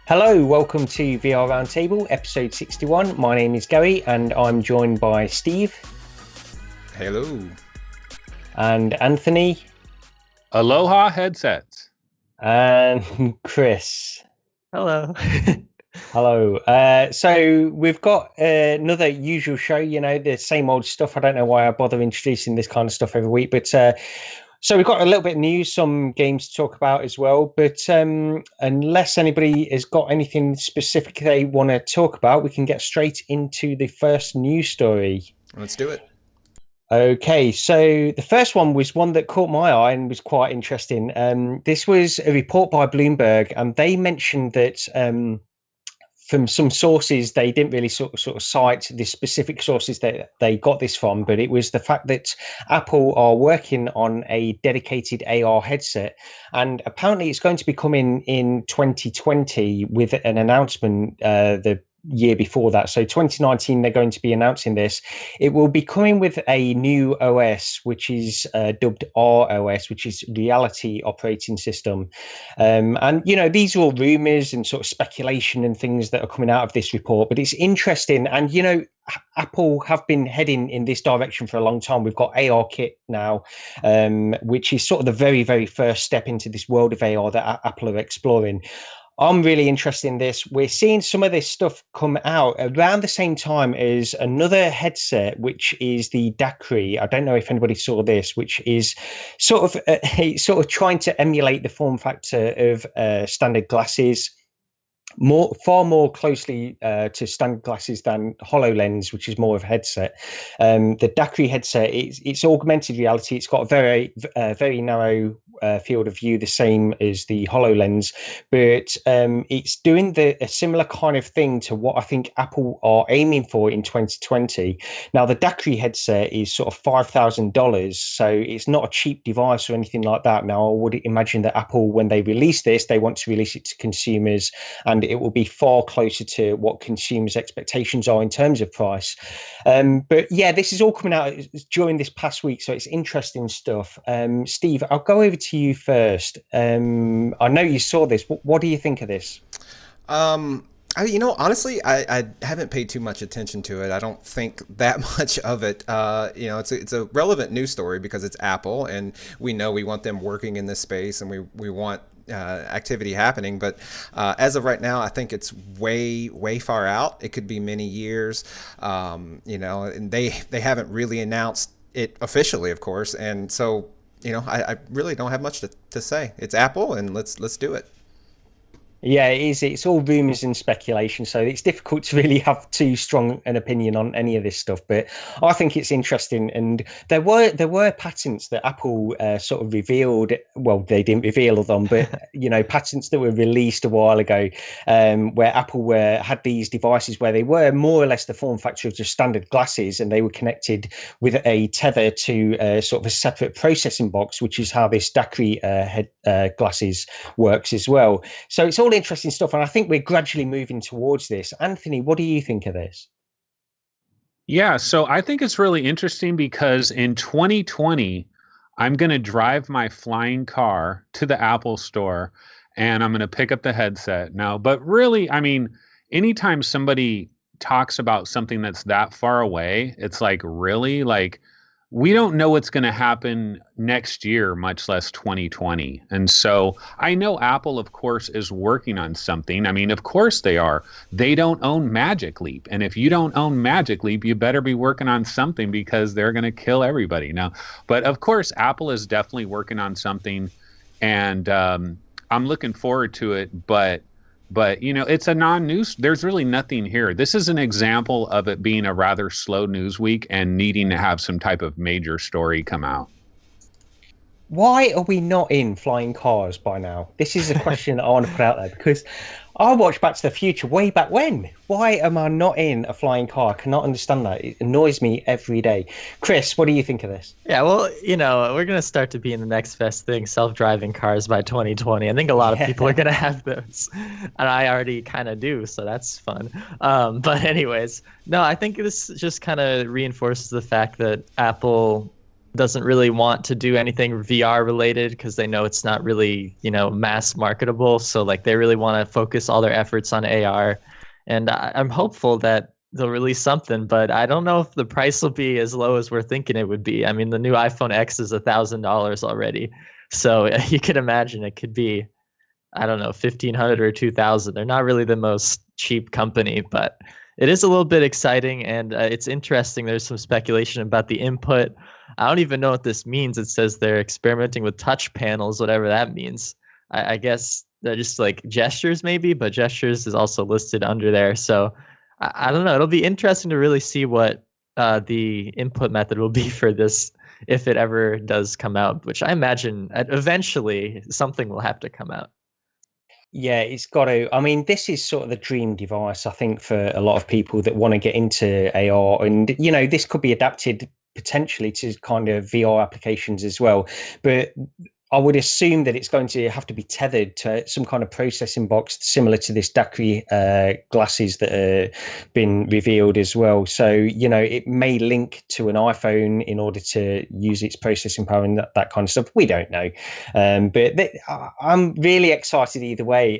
Hello, welcome to VR Roundtable, episode 61. My name is Gary, and I'm joined by Steve. Hello. And Anthony. Aloha headsets. And Chris. Hello. Hello. So we've got another usual show, the same old stuff. I don't know why I bother introducing this kind of stuff every week, but so we've got a little bit of news, some games to talk about as well. But unless anybody has got anything specific they want to talk about, we can get straight into the first news story. Let's do it. Okay, so the first one was one that caught my eye and was quite interesting. This was a report by Bloomberg, and they mentioned that from some sources, they didn't really sort of cite the specific sources that they got this from, but it was the fact that Apple are working on a dedicated AR headset, and apparently it's going to be coming in 2020 with an announcement the year before that. So 2019, they're going to be announcing this. It will be coming with a new OS, which is dubbed ROS, which is Reality Operating System. And, these are all rumors and sort of speculation and things that are coming out of this report, but it's interesting. And, Apple have been heading in this direction for a long time. We've got AR Kit now, which is sort of the very, very first step into this world of AR that Apple are exploring. I'm really interested in this. We're seeing some of this stuff come out around the same time as another headset, which is the Dakri. I don't know if anybody saw this, which is sort of trying to emulate the form factor of standard glasses. Far more closely to standard glasses than HoloLens, which is more of a headset. The Dakri headset, it's augmented reality. It's got a very narrow field of view, the same as the HoloLens, but it's doing a similar kind of thing to what I think Apple are aiming for in 2020. Now, the Dakri headset is sort of $5,000, so it's not a cheap device or anything like that. Now, I would imagine that Apple, when they release this, they want to release it to consumers, and it will be far closer to what consumers' expectations are in terms of price. But yeah, this is all coming out during this past week, so it's interesting stuff. Steve, I'll go over to you first. I know you saw this. What do you think of this? Honestly, I haven't paid too much attention to it. I don't think that much of it. It's a relevant news story because it's Apple, and we know we want them working in this space, and we want activity happening, but as of right now, I think it's way far out. It could be many years, and they haven't really announced it officially, of course, and so I really don't have much to say. It's Apple, and let's do it. Yeah, it is. It's all rumors and speculation, so it's difficult to really have too strong an opinion on any of this stuff. But I think it's interesting, and there were patents that Apple sort of revealed. Well, they didn't reveal them, but patents that were released a while ago, where Apple had these devices where they were more or less the form factor of just standard glasses, and they were connected with a tether to sort of a separate processing box, which is how this Dakri head glasses works as well. So it's all interesting stuff, and I think we're gradually moving towards this. Anthony, what do you think of this? Yeah, so I think it's really interesting because in 2020, I'm going to drive my flying car to the Apple store and I'm going to pick up the headset now. But really, I mean, anytime somebody talks about something that's that far away, it's like, really? Like, we don't know what's going to happen next year, much less 2020. And so I know Apple, of course, is working on something. I mean, of course they are. They don't own Magic Leap. And if you don't own Magic Leap, you better be working on something because they're going to kill everybody now. But of course, Apple is definitely working on something. And I'm looking forward to it. But it's a non-news. There's really nothing here. This is an example of it being a rather slow news week and needing to have some type of major story come out. Why are we not in flying cars by now? This is a question I want to put out there because I watched Back to the Future way back when. Why am I not in a flying car? I cannot understand that. It annoys me every day. Chris, what do you think of this? Yeah, well, we're going to start to be in the next best thing, self-driving cars by 2020. I think a lot of people are going to have those. And I already kind of do, so that's fun. But anyways, no, I think this just kind of reinforces the fact that Apple doesn't really want to do anything VR related because they know it's not really, mass marketable. So like they really want to focus all their efforts on AR. And I'm hopeful that they'll release something, but I don't know if the price will be as low as we're thinking it would be. I mean, the new iPhone X is $1,000 already. So you could imagine it could be, I don't know, 1,500 or 2,000. They're not really the most cheap company, but it is a little bit exciting, and it's interesting. There's some speculation about the input. I don't even know what this means. It says they're experimenting with touch panels, whatever that means. I guess they're just like gestures maybe, but gestures is also listed under there. So I don't know. It'll be interesting to really see what the input method will be for this if it ever does come out, which I imagine eventually something will have to come out. Yeah, it's got to. I mean, this is sort of the dream device, I think, for a lot of people that want to get into AR. And, this could be adapted potentially to kind of VR applications as well. But I would assume that it's going to have to be tethered to some kind of processing box similar to this Dakri glasses that have been revealed as well. So, it may link to an iPhone in order to use its processing power and that kind of stuff. We don't know. But I'm really excited either way.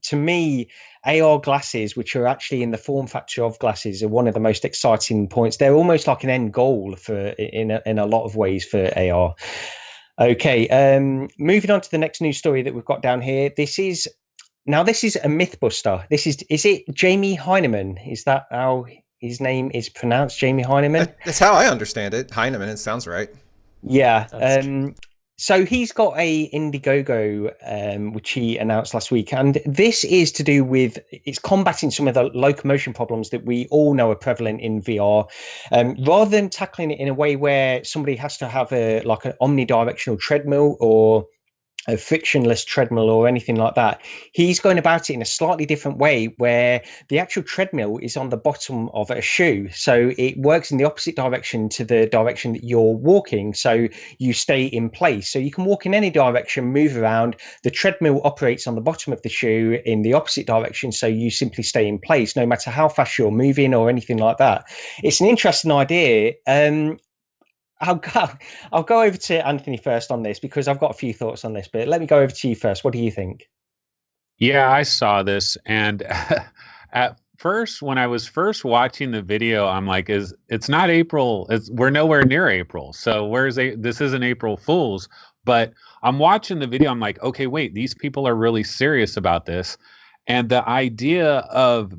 To me, AR glasses, which are actually in the form factor of glasses, are one of the most exciting points. They're almost like an end goal in a lot of ways for AR. Okay, moving on to the next news story that we've got down here. This is a Mythbuster. Is it Jamie Hyneman? Is that how his name is pronounced? Jamie Hyneman? That's how I understand it. Hyneman, it sounds right. Yeah. So he's got a IndieGoGo, which he announced last week, and this is to do with it's combating some of the locomotion problems that we all know are prevalent in VR. Rather than tackling it in a way where somebody has to have an omnidirectional treadmill or a frictionless treadmill or anything like that, he's going about it in a slightly different way where the actual treadmill is on the bottom of a shoe, so it works in the opposite direction to the direction that you're walking, so you stay in place. So you can walk in any direction, move around. The treadmill operates on the bottom of the shoe in the opposite direction, so you simply stay in place no matter how fast you're moving or anything like that. It's an interesting idea. I'll go over to Anthony first on this because I've got a few thoughts on this, but let me go over to you first. What do you think? Yeah, I saw this, and at first, when I was first watching the video, I'm like, it's not April. We're nowhere near April. So this isn't April Fool's. But I'm watching the video. I'm like, okay, wait, these people are really serious about this. And the idea of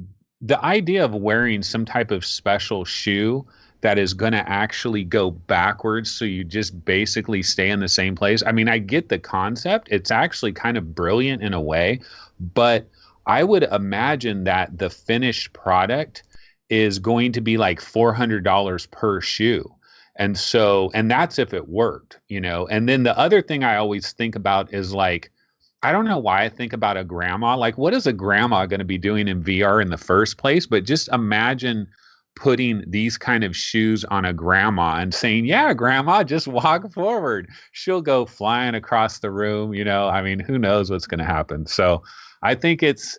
wearing some type of special shoe that is going to actually go backwards, so you just basically stay in the same place. I mean, I get the concept. It's actually kind of brilliant in a way, but I would imagine that the finished product is going to be like $400 per shoe. And that's if it worked, And then the other thing I always think about is like, I don't know why I think about a grandma. Like, what is a grandma going to be doing in VR in the first place? But just imagine putting these kind of shoes on a grandma and saying, yeah, grandma, just walk forward. She'll go flying across the room. I mean, who knows what's going to happen. So I think it's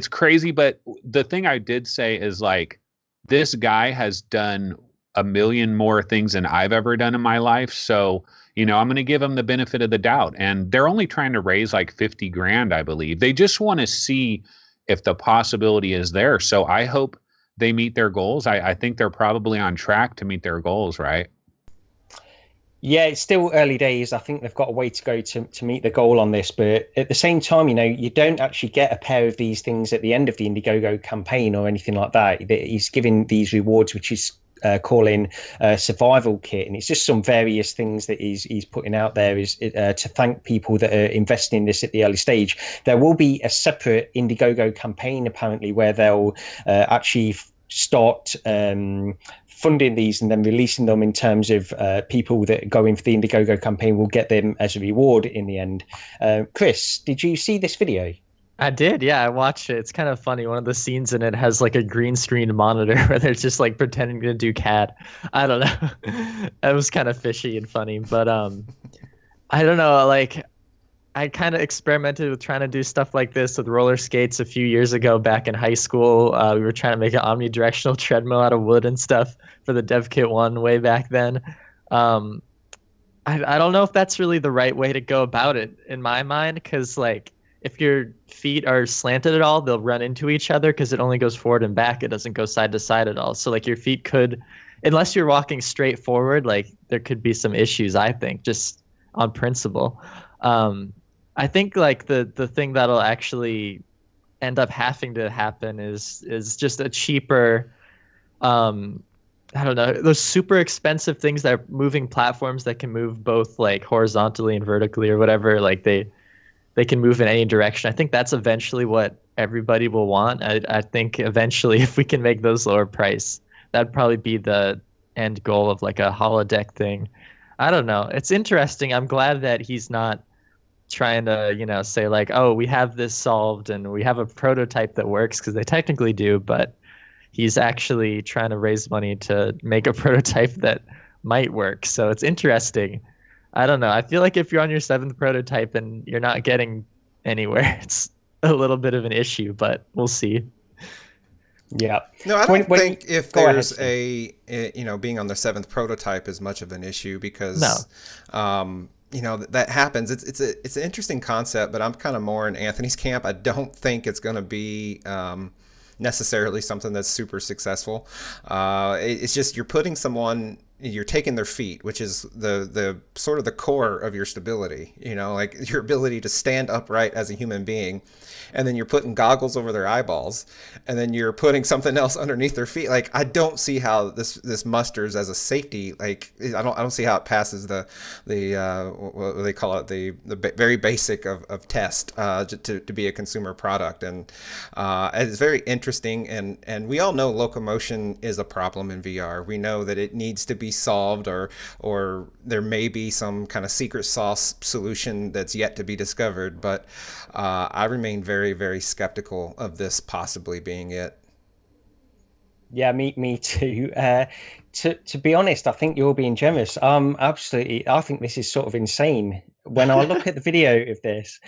crazy. But the thing I did say is like, this guy has done a million more things than I've ever done in my life. So, I'm going to give him the benefit of the doubt. And they're only trying to raise like 50 grand, I believe. They just want to see if the possibility is there. So I hope they meet their goals. I think they're probably on track to meet their goals, right? Yeah, it's still early days. I think they've got a way to go to meet the goal on this. But at the same time, you don't actually get a pair of these things at the end of the IndieGoGo campaign or anything like that. He's giving these rewards, which is calling a survival kit, and it's just some various things that he's putting out there is to thank people that are investing in this at the early stage. There will be a separate IndieGoGo campaign apparently where they'll actually start funding these and then releasing them in terms of people that go in for the IndieGoGo campaign will get them as a reward in the end. Chris, did you see this video? I did, yeah. I watched it. It's kind of funny. One of the scenes in it has like a green screen monitor where they're just like pretending to do CAD. I don't know. It was kind of fishy and funny, but I don't know. Like, I kind of experimented with trying to do stuff like this with roller skates a few years ago back in high school. We were trying to make an omnidirectional treadmill out of wood and stuff for the Dev Kit 1 way back then. I don't know if that's really the right way to go about it in my mind, because like if your feet are slanted at all, they'll run into each other because it only goes forward and back. It doesn't go side to side at all. So like your feet could, unless you're walking straight forward, like there could be some issues, I think, just on principle. I think like the thing that'll actually end up having to happen is just a cheaper, I don't know, those super expensive things that are moving platforms that can move both like horizontally and vertically or whatever, like they can move in any direction. I think that's eventually what everybody will want. I think eventually if we can make those lower price, that'd probably be the end goal of like a holodeck thing. I don't know. It's interesting. I'm glad that he's not trying to, you know, say like, oh, we have this solved and we have a prototype that works, because they technically do, but he's actually trying to raise money to make a prototype that might work. So it's interesting. I don't know. I feel like if you're on your 7th prototype and you're not getting anywhere, it's a little bit of an issue, but we'll see. Yeah. No, I don't think if there's you know, being on the 7th prototype is much of an issue, because you know, that happens. It's an interesting concept, but I'm kind of more in Anthony's camp. I don't think it's going to be necessarily something that's super successful. It's just you're taking their feet, which is the sort of the core of your stability, you know, like your ability to stand upright as a human being. And then you're putting goggles over their eyeballs, and then you're putting something else underneath their feet. Like, I don't see how this musters as a safety. Like, I don't see how it passes the what do they call it, the very basic of test to be a consumer product. And it's very interesting. And we all know locomotion is a problem in VR. We know that it needs to be solved, or there may be some kind of secret sauce solution that's yet to be discovered. But I remain very, very skeptical of this possibly being it. Yeah, me too. To be honest, I think you're being generous. Absolutely. I think this is sort of insane. When I look at the video of this,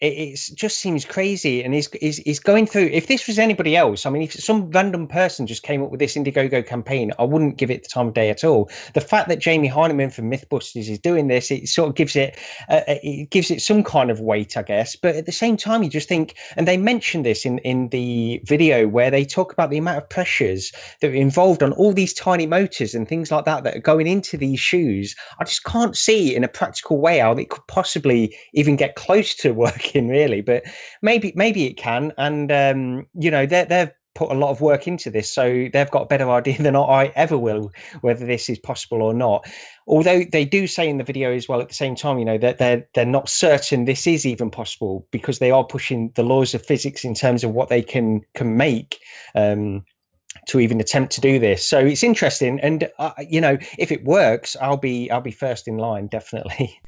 it just seems crazy, and he's going through. If this was anybody else, I mean, if some random person just came up with this IndieGoGo campaign, I wouldn't give it the time of day at all. The fact that Jamie Hyneman from Mythbusters is doing this, it sort of gives it some kind of weight, I guess. But at the same time, you just think, and they mention this in the video where they talk about the amount of pressures that are involved on all these tiny motors and things like that are going into these shoes. I just can't see in a practical way how it could possibly even get close to working, really. But maybe it can. And you know, they've put a lot of work into this, so they've got a better idea than I ever will whether this is possible or not. Although they do say in the video as well at the same time, you know, that they're not certain this is even possible, because they are pushing the laws of physics in terms of what they can make to even attempt to do this. So it's interesting, and you know, if it works, I'll be first in line, definitely.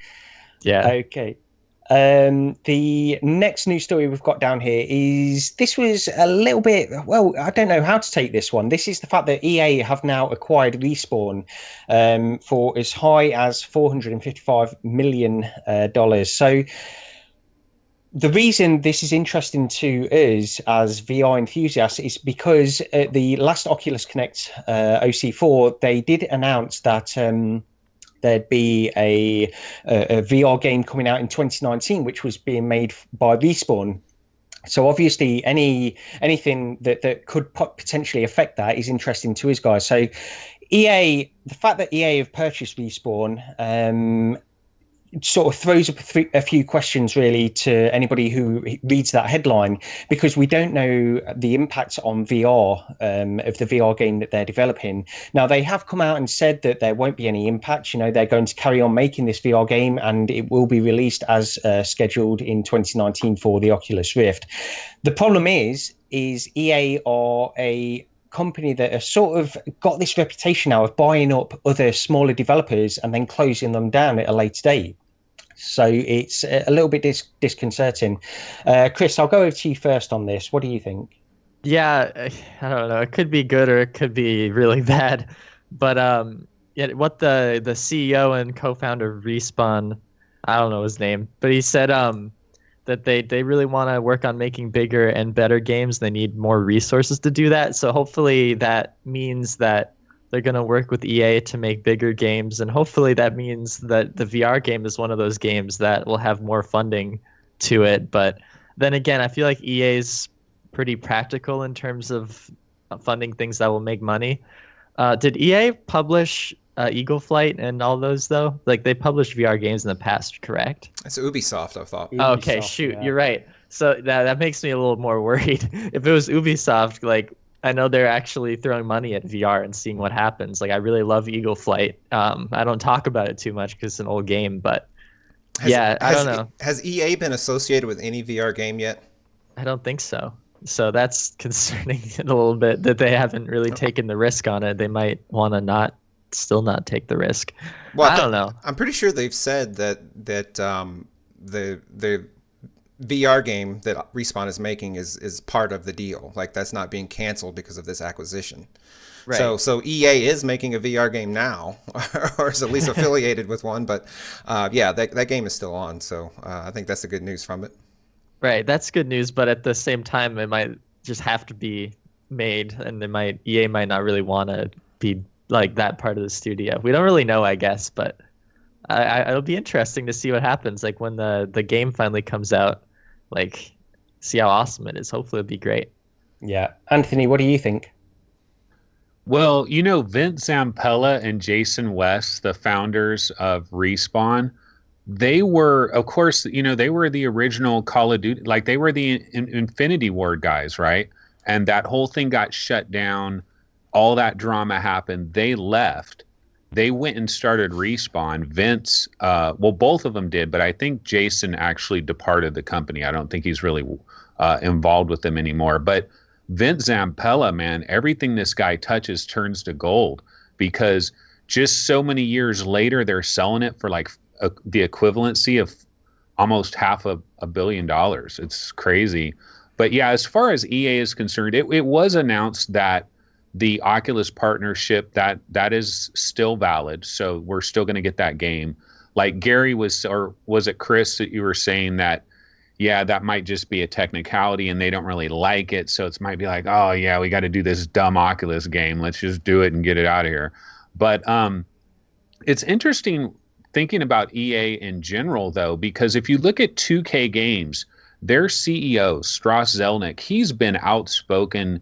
Yeah. Okay. The next news story we've got down here is, this was a little bit, well, I don't know how to take this one. This is the fact that EA have now acquired Respawn for as high as $455 million. So the reason this is interesting to us as VR enthusiasts is because at the last Oculus Connect OC4, they did announce that there'd be a VR game coming out in 2019, which was being made by Respawn. So obviously anything that could potentially affect that is interesting to us guys. So EA, the fact that EA have purchased Respawn sort of throws up a few questions really to anybody who reads that headline, because we don't know the impact on VR of the VR game that they're developing. Now, they have come out and said that there won't be any impact. You know, they're going to carry on making this VR game, and it will be released as scheduled in 2019 for the Oculus Rift. The problem is EA are a company that have sort of got this reputation now of buying up other smaller developers and then closing them down at a later date. So it's a little bit disconcerting. Chris, I'll go over to you first on this. What do you think? Yeah, I don't know. It could be good or it could be really bad. But yeah, what the CEO and co-founder of Respawn, I don't know his name, but he said that they really want to work on making bigger and better games. They need more resources to do that. So hopefully that means that they're going to work with EA to make bigger games, and hopefully that means that the VR game is one of those games that will have more funding to it. But then again, I feel like EA's pretty practical in terms of funding things that will make money. Did EA publish Eagle Flight and all those though? Like they published VR games in the past, correct? It's Ubisoft, I thought. Ubisoft, Okay, shoot, yeah. you're right. So that makes me a little more worried. If it was Ubisoft, like I know they're actually throwing money at VR and seeing what happens. Like I really love Eagle Flight. I don't talk about it too much because it's an old game, but I don't know. Has EA been associated with any VR game yet? I don't think so. So that's concerning a little bit that they haven't really taken the risk on it. They might want to still not take the risk. Well, I don't know. I'm pretty sure they've said that the VR game that Respawn is making is part of the deal. Like that's not being canceled because of this acquisition. Right. So EA is making a VR game now, or is at least affiliated with one. But that game is still on. So I think that's the good news from it. Right, that's good news. But at the same time, it might just have to be made, and EA might not really want to be like that part of the studio. We don't really know, I guess, but it'll be interesting to see what happens. Like when the game finally comes out, like see how awesome it is. Hopefully it'll be great. Yeah. Anthony, what do you think? Well, Vince Zampella and Jason West, the founders of Respawn, they were, of course, they were the original Call of Duty, like they were the Infinity Ward guys, right? And that whole thing got shut down. All that drama happened. They left. They went and started Respawn. Vince, both of them did, but I think Jason actually departed the company. I don't think he's really involved with them anymore. But Vince Zampella, man, everything this guy touches turns to gold, because just so many years later, they're selling it for like the equivalency of almost $500 million. It's crazy. But yeah, as far as EA is concerned, it was announced that the Oculus partnership, that is still valid. So we're still going to get that game. Like Gary was it Chris that you were saying that, yeah, that might just be a technicality and they don't really like it. So it might be like, oh yeah, we got to do this dumb Oculus game. Let's just do it and get it out of here. But it's interesting thinking about EA in general, though, because if you look at 2K Games, their CEO, Strauss Zelnick, he's been outspoken,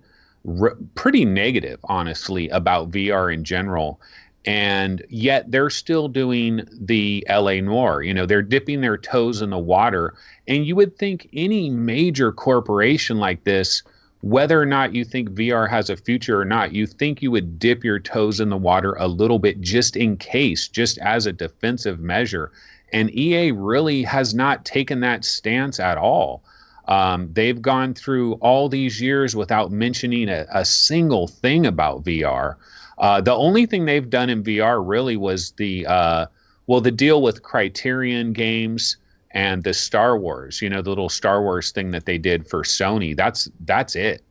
pretty negative, honestly, about VR in general. And yet they're still doing the LA Noire. They're dipping their toes in the water. And you would think any major corporation like this, whether or not you think VR has a future or not, you think you would dip your toes in the water a little bit just in case, just as a defensive measure. And EA really has not taken that stance at all. They've gone through all these years without mentioning a single thing about VR. The only thing they've done in VR really was the deal with Criterion Games and the Star Wars, the little Star Wars thing that they did for Sony. That's it.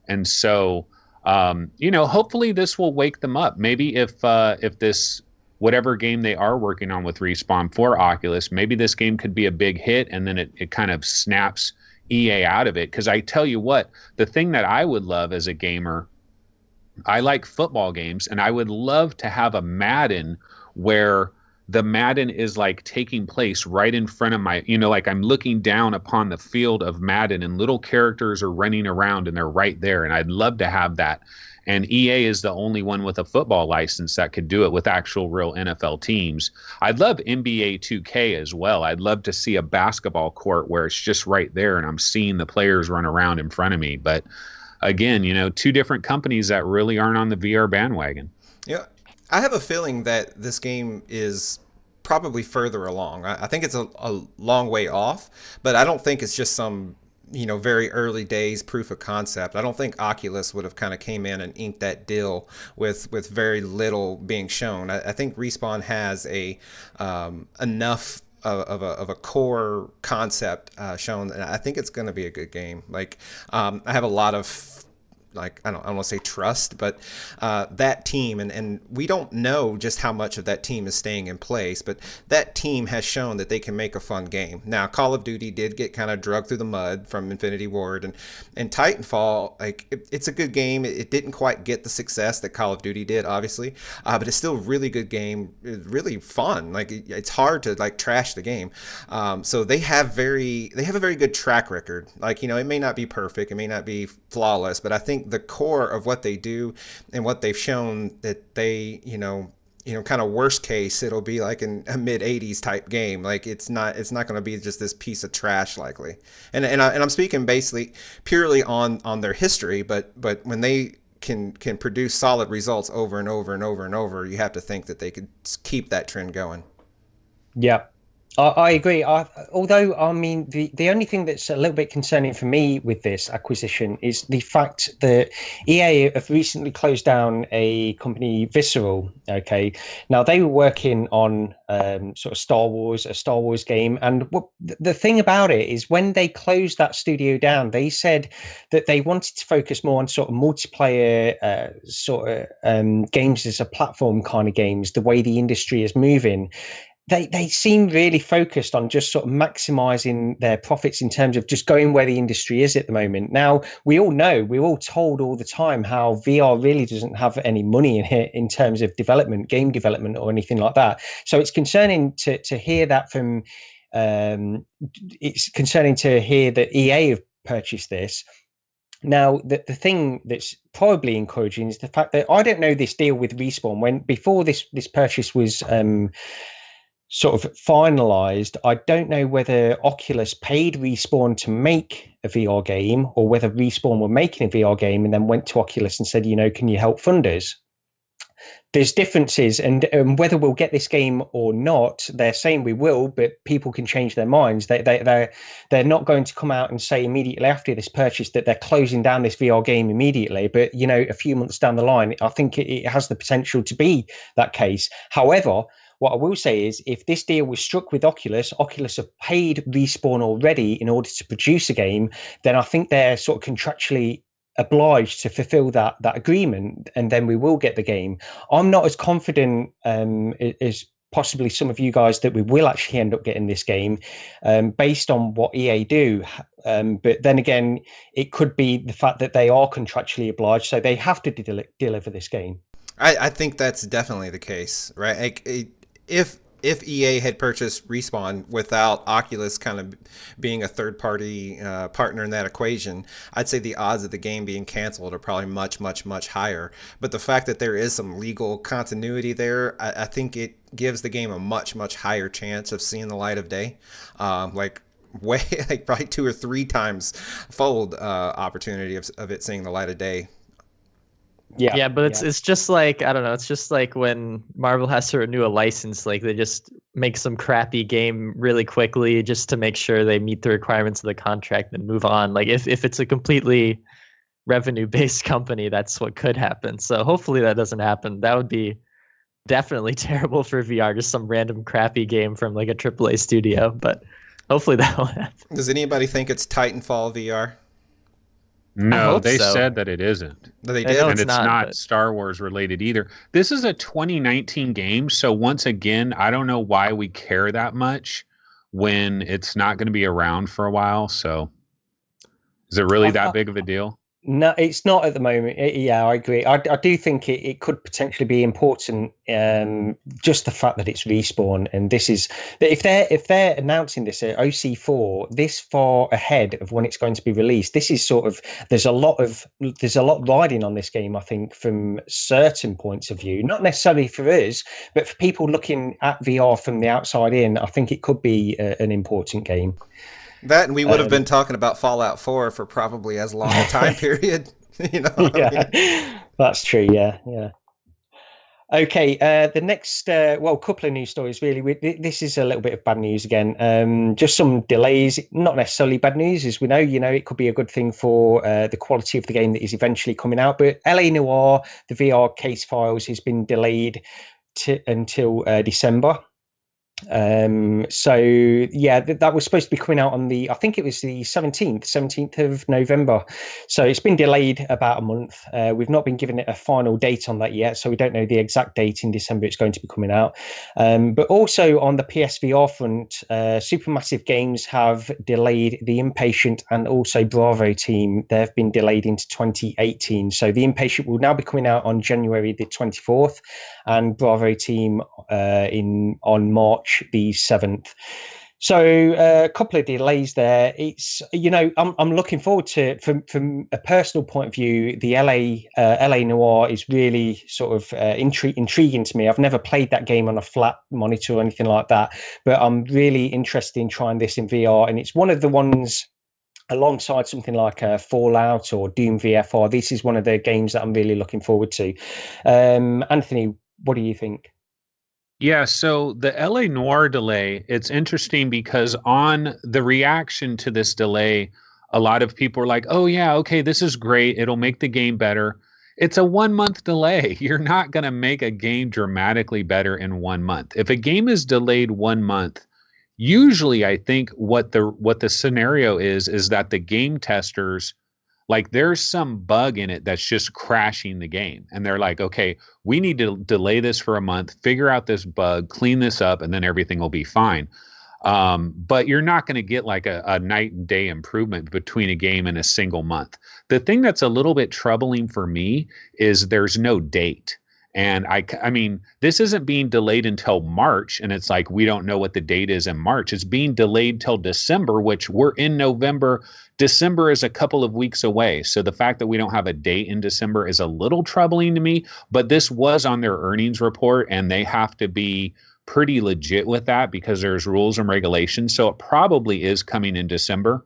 And so, hopefully this will wake them up. Maybe if this, whatever game they are working on with Respawn for Oculus, maybe this game could be a big hit, and then it kind of snaps EA out of it. Because I tell you what, the thing that I would love as a gamer, I like football games, and I would love to have a Madden where the Madden is like taking place right in front of my, like I'm looking down upon the field of Madden and little characters are running around and they're right there. And I'd love to have that. And EA is the only one with a football license that could do it with actual real NFL teams. I'd love NBA 2K as well. I'd love to see a basketball court where it's just right there and I'm seeing the players run around in front of me. But again, two different companies that really aren't on the VR bandwagon. Yeah. I have a feeling that this game is probably further along. I think it's a long way off, but I don't think it's just some, very early days proof of concept. I don't think Oculus would have kind of came in and inked that deal with very little being shown. I think Respawn has enough of a core concept shown, and I think it's going to be a good game. Like I have a lot of like, I don't want to say trust, but that team, and we don't know just how much of that team is staying in place, but that team has shown that they can make a fun game. Now, Call of Duty did get kind of dragged through the mud from Infinity Ward, and Titanfall, like, it's a good game. It didn't quite get the success that Call of Duty did, obviously, but it's still a really good game, really fun. Like, it's hard to like trash the game. So they have a very good track record. Like, it may not be perfect, it may not be flawless, but I think the core of what they do and what they've shown that they, kind of worst case, it'll be like a mid 80s type game. Like, it's not going to be just this piece of trash likely. And I'm speaking basically purely on their history, but when they can produce solid results over and over and over and over, you have to think that they could keep that trend going. Yeah. I agree. Although, I mean, the only thing that's a little bit concerning for me with this acquisition is the fact that EA have recently closed down a company, Visceral. Okay, now they were working on sort of a Star Wars game, and the thing about it is when they closed that studio down, they said that they wanted to focus more on sort of multiplayer games as a platform kind of games, the way the industry is moving. They seem really focused on just sort of maximizing their profits in terms of just going where the industry is at the moment. Now, we're all told all the time how VR really doesn't have any money in it in terms of development, game development or anything like that. So it's concerning to hear that from, it's concerning to hear that EA have purchased this. Now, the thing that's probably encouraging is the fact that I don't know this deal with Respawn. Before this purchase was sort of finalized, I don't know whether Oculus paid Respawn to make a VR game or whether Respawn were making a VR game and then went to Oculus and said, can you help fund us? There's differences, and whether we'll get this game or not, they're saying we will, but people can change their minds. They're not going to come out and say immediately after this purchase that they're closing down this VR game immediately. But, a few months down the line, I think it has the potential to be that case. However, what I will say is if this deal was struck with Oculus have paid Respawn already in order to produce a game, then I think they're sort of contractually obliged to fulfill that agreement, and then we will get the game. I'm not as confident as possibly some of you guys that we will actually end up getting this game based on what EA do. But then again, it could be the fact that they are contractually obliged, so they have to deliver this game. I think that's definitely the case, right? Like, if EA had purchased Respawn without Oculus kind of being a third-party partner in that equation, I'd say the odds of the game being canceled are probably much, much, much higher. But the fact that there is some legal continuity there, I think it gives the game a much, much higher chance of seeing the light of day. Like probably 2 or 3 times fold opportunity of it seeing the light of day. Yeah, but it's just like, I don't know, it's just like when Marvel has to renew a license, like they just make some crappy game really quickly just to make sure they meet the requirements of the contract and move on. Like if it's a completely revenue-based company, that's what could happen. So hopefully that doesn't happen. That would be definitely terrible for VR, just some random crappy game from like a AAA studio, but hopefully that won't happen. Does anybody think it's Titanfall VR? No, they said that it isn't. They did, and it's not Star Wars related either. This is a 2019 game, so once again, I don't know why we care that much when it's not going to be around for a while. So, is it really that big of a deal? No, it's not at the moment. Yeah, I agree. I do think it could potentially be important. Just the fact that it's Respawn, and this is if they're announcing this at OC4 this far ahead of when it's going to be released, this is sort of there's a lot riding on this game. I think from certain points of view, not necessarily for us, but for people looking at VR from the outside in, I think it could be an important game. That, and we would have been talking about Fallout 4 for probably as long a time period. That's true. Yeah. Okay. The next, couple of news stories really. This is a little bit of bad news again. Just some delays, not necessarily bad news, as we know. It could be a good thing for the quality of the game that is eventually coming out. But LA Noire, the VR case files, has been delayed until December. So yeah, that was supposed to be coming out on I think it was the 17th of November. So it's been delayed about a month. We've not been given it a final date on that yet, so we don't know the exact date in December it's going to be coming out. But also on the PSVR front, Supermassive Games have delayed the Inpatient and also Bravo Team. They've been delayed into 2018. So the Inpatient will now be coming out on January the 24th, and Bravo Team on March the 7th. So a couple of delays there. It's, I'm looking forward to, from a personal point of view, the LA Noire is really sort of intriguing to me. I've never played that game on a flat monitor or anything like that, but I'm really interested in trying this in VR, and it's one of the ones alongside something like Fallout or Doom VFR. This is one of the games that I'm really looking forward to. Anthony, what do you think? Yeah, so the LA Noire delay, it's interesting because on the reaction to this delay, a lot of people are like, oh, yeah, okay, this is great. It'll make the game better. It's a 1 month delay. You're not going to make a game dramatically better in 1 month. If a game is delayed 1 month, usually I think what the scenario is that the game testers, like, there's some bug in it that's just crashing the game. And they're like, okay, we need to delay this for a month, figure out this bug, clean this up, and then everything will be fine. But you're not going to get like a night and day improvement between a game in a single month. The thing that's a little bit troubling for me is there's no date. And I mean, this isn't being delayed until March, and it's like we don't know what the date is in March. It's being delayed till December, which we're in November. December is a couple of weeks away. So the fact that we don't have a date in December is a little troubling to me, but this was on their earnings report, and they have to be pretty legit with that because there's rules and regulations. So it probably is coming in December.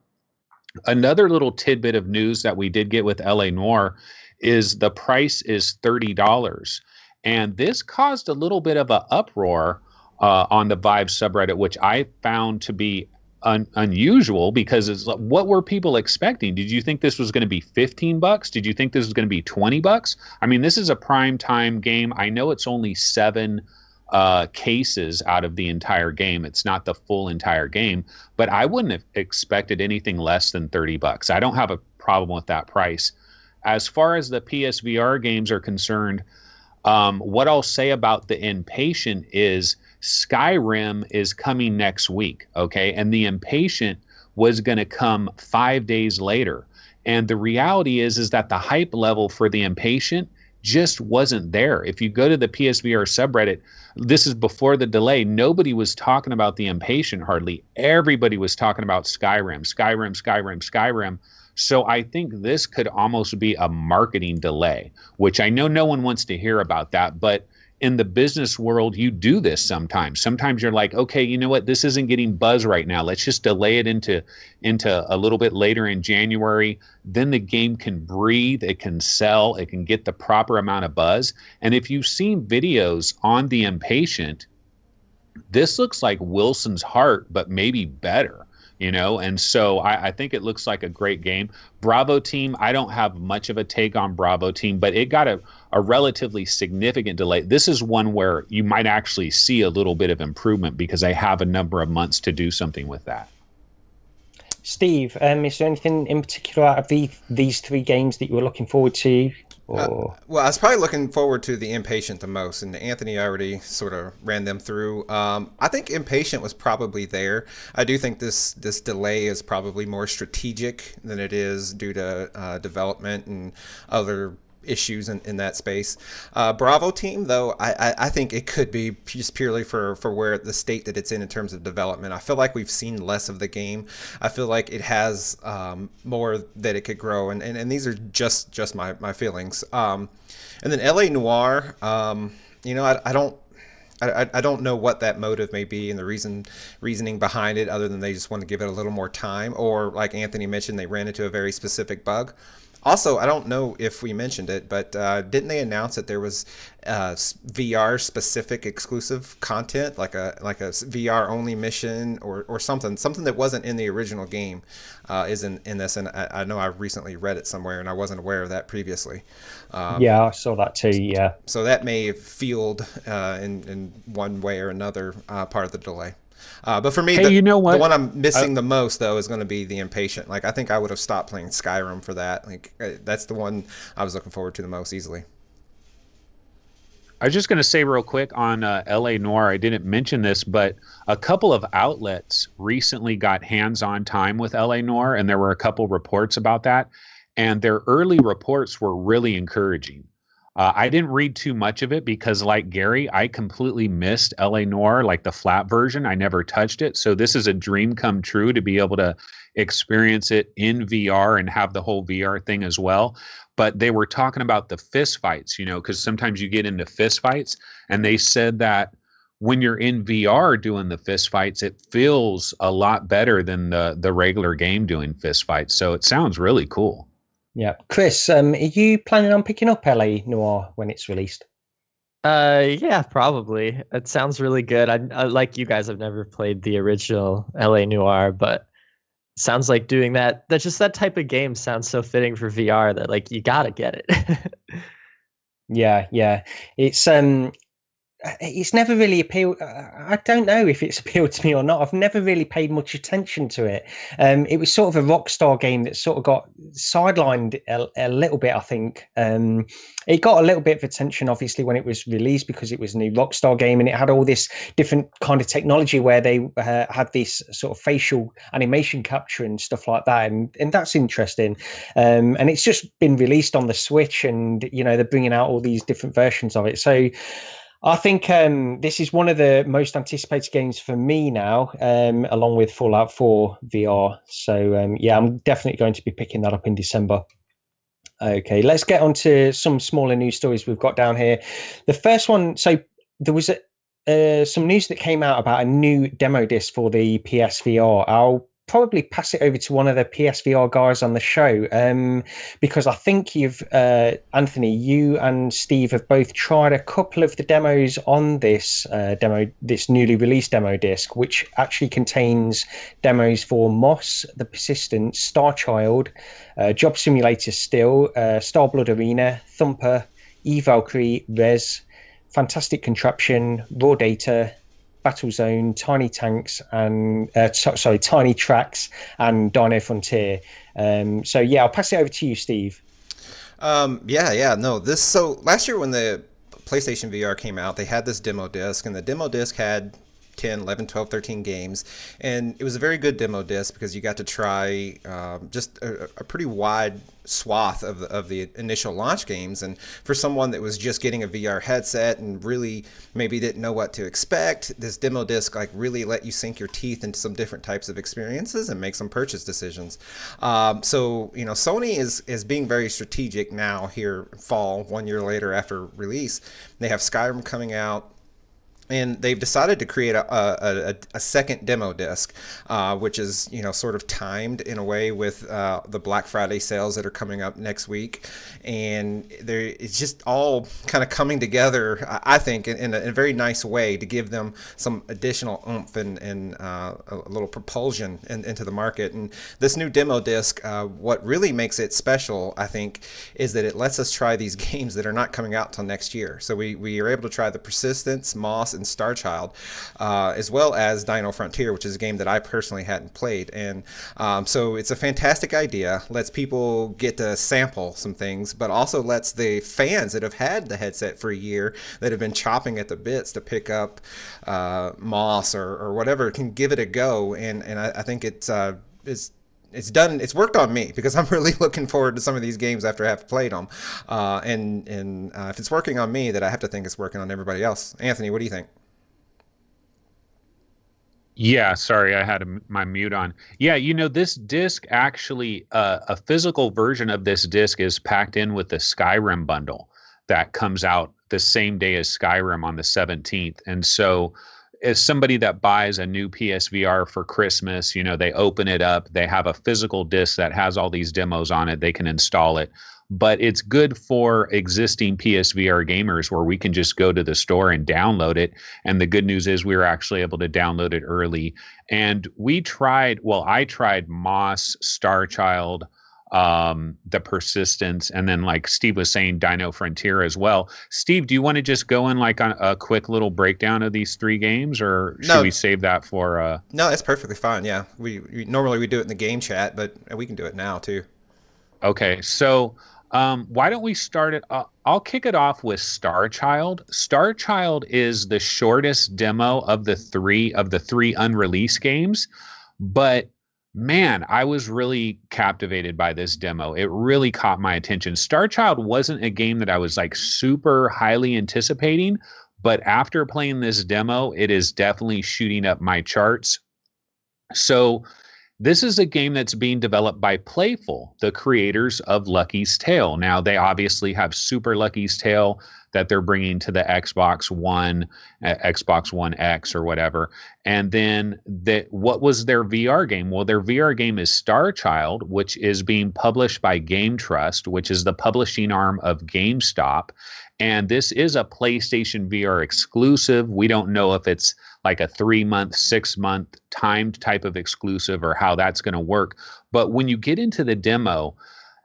Another little tidbit of news that we did get with LA Noire is the price is $30. And this caused a little bit of an uproar on the Vive subreddit, which I found to be unusual because it's like, what were people expecting? Did you think this was going to be $15? Did you think this was going to be $20? I mean, this is a prime time game. I know it's only 7 cases out of the entire game. It's not the full entire game, but I wouldn't have expected anything less than $30. I don't have a problem with that price. As far as the PSVR games are concerned, what I'll say about the Inpatient is Skyrim is coming next week, okay? And the Inpatient was going to come 5 days later. And the reality is that the hype level for the Inpatient just wasn't there. If you go to the PSVR subreddit, this is before the delay, nobody was talking about the Inpatient hardly. Everybody was talking about Skyrim. So I think this could almost be a marketing delay, which I know no one wants to hear about that, but in the business world, you do this sometimes. Sometimes you're like, okay, you know what? This isn't getting buzz right now. Let's just delay it into a little bit later in January. Then the game can breathe, it can sell, it can get the proper amount of buzz. And if you've seen videos on the Inpatient, this looks like Wilson's Heart, but maybe better. And so I think it looks like a great game. Bravo Team, I don't have much of a take on Bravo Team, but it got a relatively significant delay. This is one where you might actually see a little bit of improvement because I have a number of months to do something with that. Steve, is there anything in particular out of these 3 games that you were looking forward to? Well, I was probably looking forward to the Inpatient the most, and Anthony already sort of ran them through. I think Inpatient was probably there. I do think this delay is probably more strategic than it is due to development and other issues in that space. Bravo Team, though, I think it could be just purely for where the state that it's in terms of development. I feel like we've seen less of the game. I feel like it has more that it could grow, and these are just my feelings. And then LA Noire, I don't know what that motive may be and the reasoning behind it, other than they just want to give it a little more time, or like Anthony mentioned, they ran into a very specific bug. Also, I don't know if we mentioned it, but didn't they announce that there was VR specific exclusive content, like a VR only mission or something that wasn't in the original game is in this? And I know I recently read it somewhere, and I wasn't aware of that previously. Yeah, I saw that too. Yeah. So that may have fueled in one way or another part of the delay. But for me, Hey, you know what? the one I'm missing the most, though, is going to be the Impatient. Like, I think I would have stopped playing Skyrim for that. Like, that's the one I was looking forward to the most easily. I was just going to say real quick on LA Noire, I didn't mention this, but a couple of outlets recently got hands-on time with LA Noire, and there were a couple reports about that. And their early reports were really encouraging. I didn't read too much of it because, like Gary, I completely missed LA Noire, like the flat version. I never touched it. So this is a dream come true to be able to experience it in VR and have the whole VR thing as well. But they were talking about the fist fights, because sometimes you get into fist fights, and they said that when you're in VR doing the fist fights, it feels a lot better than the regular game doing fist fights. So it sounds really cool. Yeah. Chris, are you planning on picking up LA Noire when it's released? Yeah, probably. It sounds really good. I like you guys. I've never played the original LA Noire, but sounds like doing that. That's just that type of game sounds so fitting for VR that like you gotta get it. Yeah. It's never really appealed. I don't know if it's appealed to me or not. I've never really paid much attention to it. It was sort of a Rockstar game that sort of got sidelined a little bit, I think. It got a little bit of attention, obviously, when it was released because it was a new Rockstar game and it had all this different kind of technology where they had this sort of facial animation capture and stuff like that. And that's interesting. And it's just been released on the Switch and, they're bringing out all these different versions of it. So I think this is one of the most anticipated games for me now, along with Fallout 4 VR. So, yeah, I'm definitely going to be picking that up in December. Okay, let's get on to some smaller news stories we've got down here. The first one, so there was some news that came out about a new demo disc for the PSVR. I'll probably pass it over to one of the PSVR guys on the show because I think Anthony, you and Steve have both tried a couple of the demos on this newly released demo disc, which actually contains demos for Moss, The Persistent, Star Child, Job Simulator Still, Starblood Arena, Thumper, E-Valkyrie, Res, Fantastic Contraption, Raw Data, Battlezone, Tiny Tanks, and Tiny Tracks, and Dino Frontier. So yeah, I'll pass it over to you, Steve. So last year when the PlayStation VR came out, they had this demo disc, and the demo disc had 10, 11, 12, 13 games. And it was a very good demo disc because you got to try just a pretty wide swath of the initial launch games. And for someone that was just getting a VR headset and really maybe didn't know what to expect, this demo disc like really let you sink your teeth into some different types of experiences and make some purchase decisions. So Sony is being very strategic now here fall, 1 year later after release. They have Skyrim coming out. And they've decided to create a second demo disc, which is sort of timed in a way with the Black Friday sales that are coming up next week, and it's just all kind of coming together, I think, in a very nice way to give them some additional oomph and a little propulsion into the market. And this new demo disc, what really makes it special, I think, is that it lets us try these games that are not coming out till next year. So we are able to try The Persistence, Moss, and Star Child, as well as Dino Frontier, which is a game that I personally hadn't played. And so it's a fantastic idea, lets people get to sample some things, but also lets the fans that have had the headset for a year, that have been chopping at the bits to pick up Moss or whatever, can give it a go. And I think it's worked on me because I'm really looking forward to some of these games after I have played them. And if it's working on me, that I have to think it's working on everybody else. Anthony, what do you think? Yeah, sorry, I had my mute on. Yeah, this disc actually, a physical version of this disc is packed in with the Skyrim bundle that comes out the same day as Skyrim on the 17th. And so as somebody that buys a new PSVR for Christmas, they open it up, they have a physical disc that has all these demos on it, they can install it. But it's good for existing PSVR gamers where we can just go to the store and download it. And the good news is we were actually able to download it early. And I tried Moss, Starchild, the Persistence, and then like Steve was saying, Dino Frontier as well. Steve, do you want to just go in like on a quick little breakdown of these 3 games, or should we save that for? No, that's perfectly fine. Yeah, we normally we do it in the game chat, but we can do it now too. Okay, so why don't we start it? I'll kick it off with Starchild. Starchild is the shortest demo of the three unreleased games, but man, I was really captivated by this demo. It really caught my attention. Starchild wasn't a game that I was like super highly anticipating, but after playing this demo, it is definitely shooting up my charts. So this is a game that's being developed by Playful, the creators of Lucky's Tale. Now, they obviously have Super Lucky's Tale that they're bringing to the Xbox One, Xbox One X or whatever. And then what was their VR game? Well, their VR game is Starchild, which is being published by Game Trust, which is the publishing arm of GameStop. And this is a PlayStation VR exclusive. We don't know if it's like a 3-month, 6-month timed type of exclusive or how that's going to work. But when you get into the demo,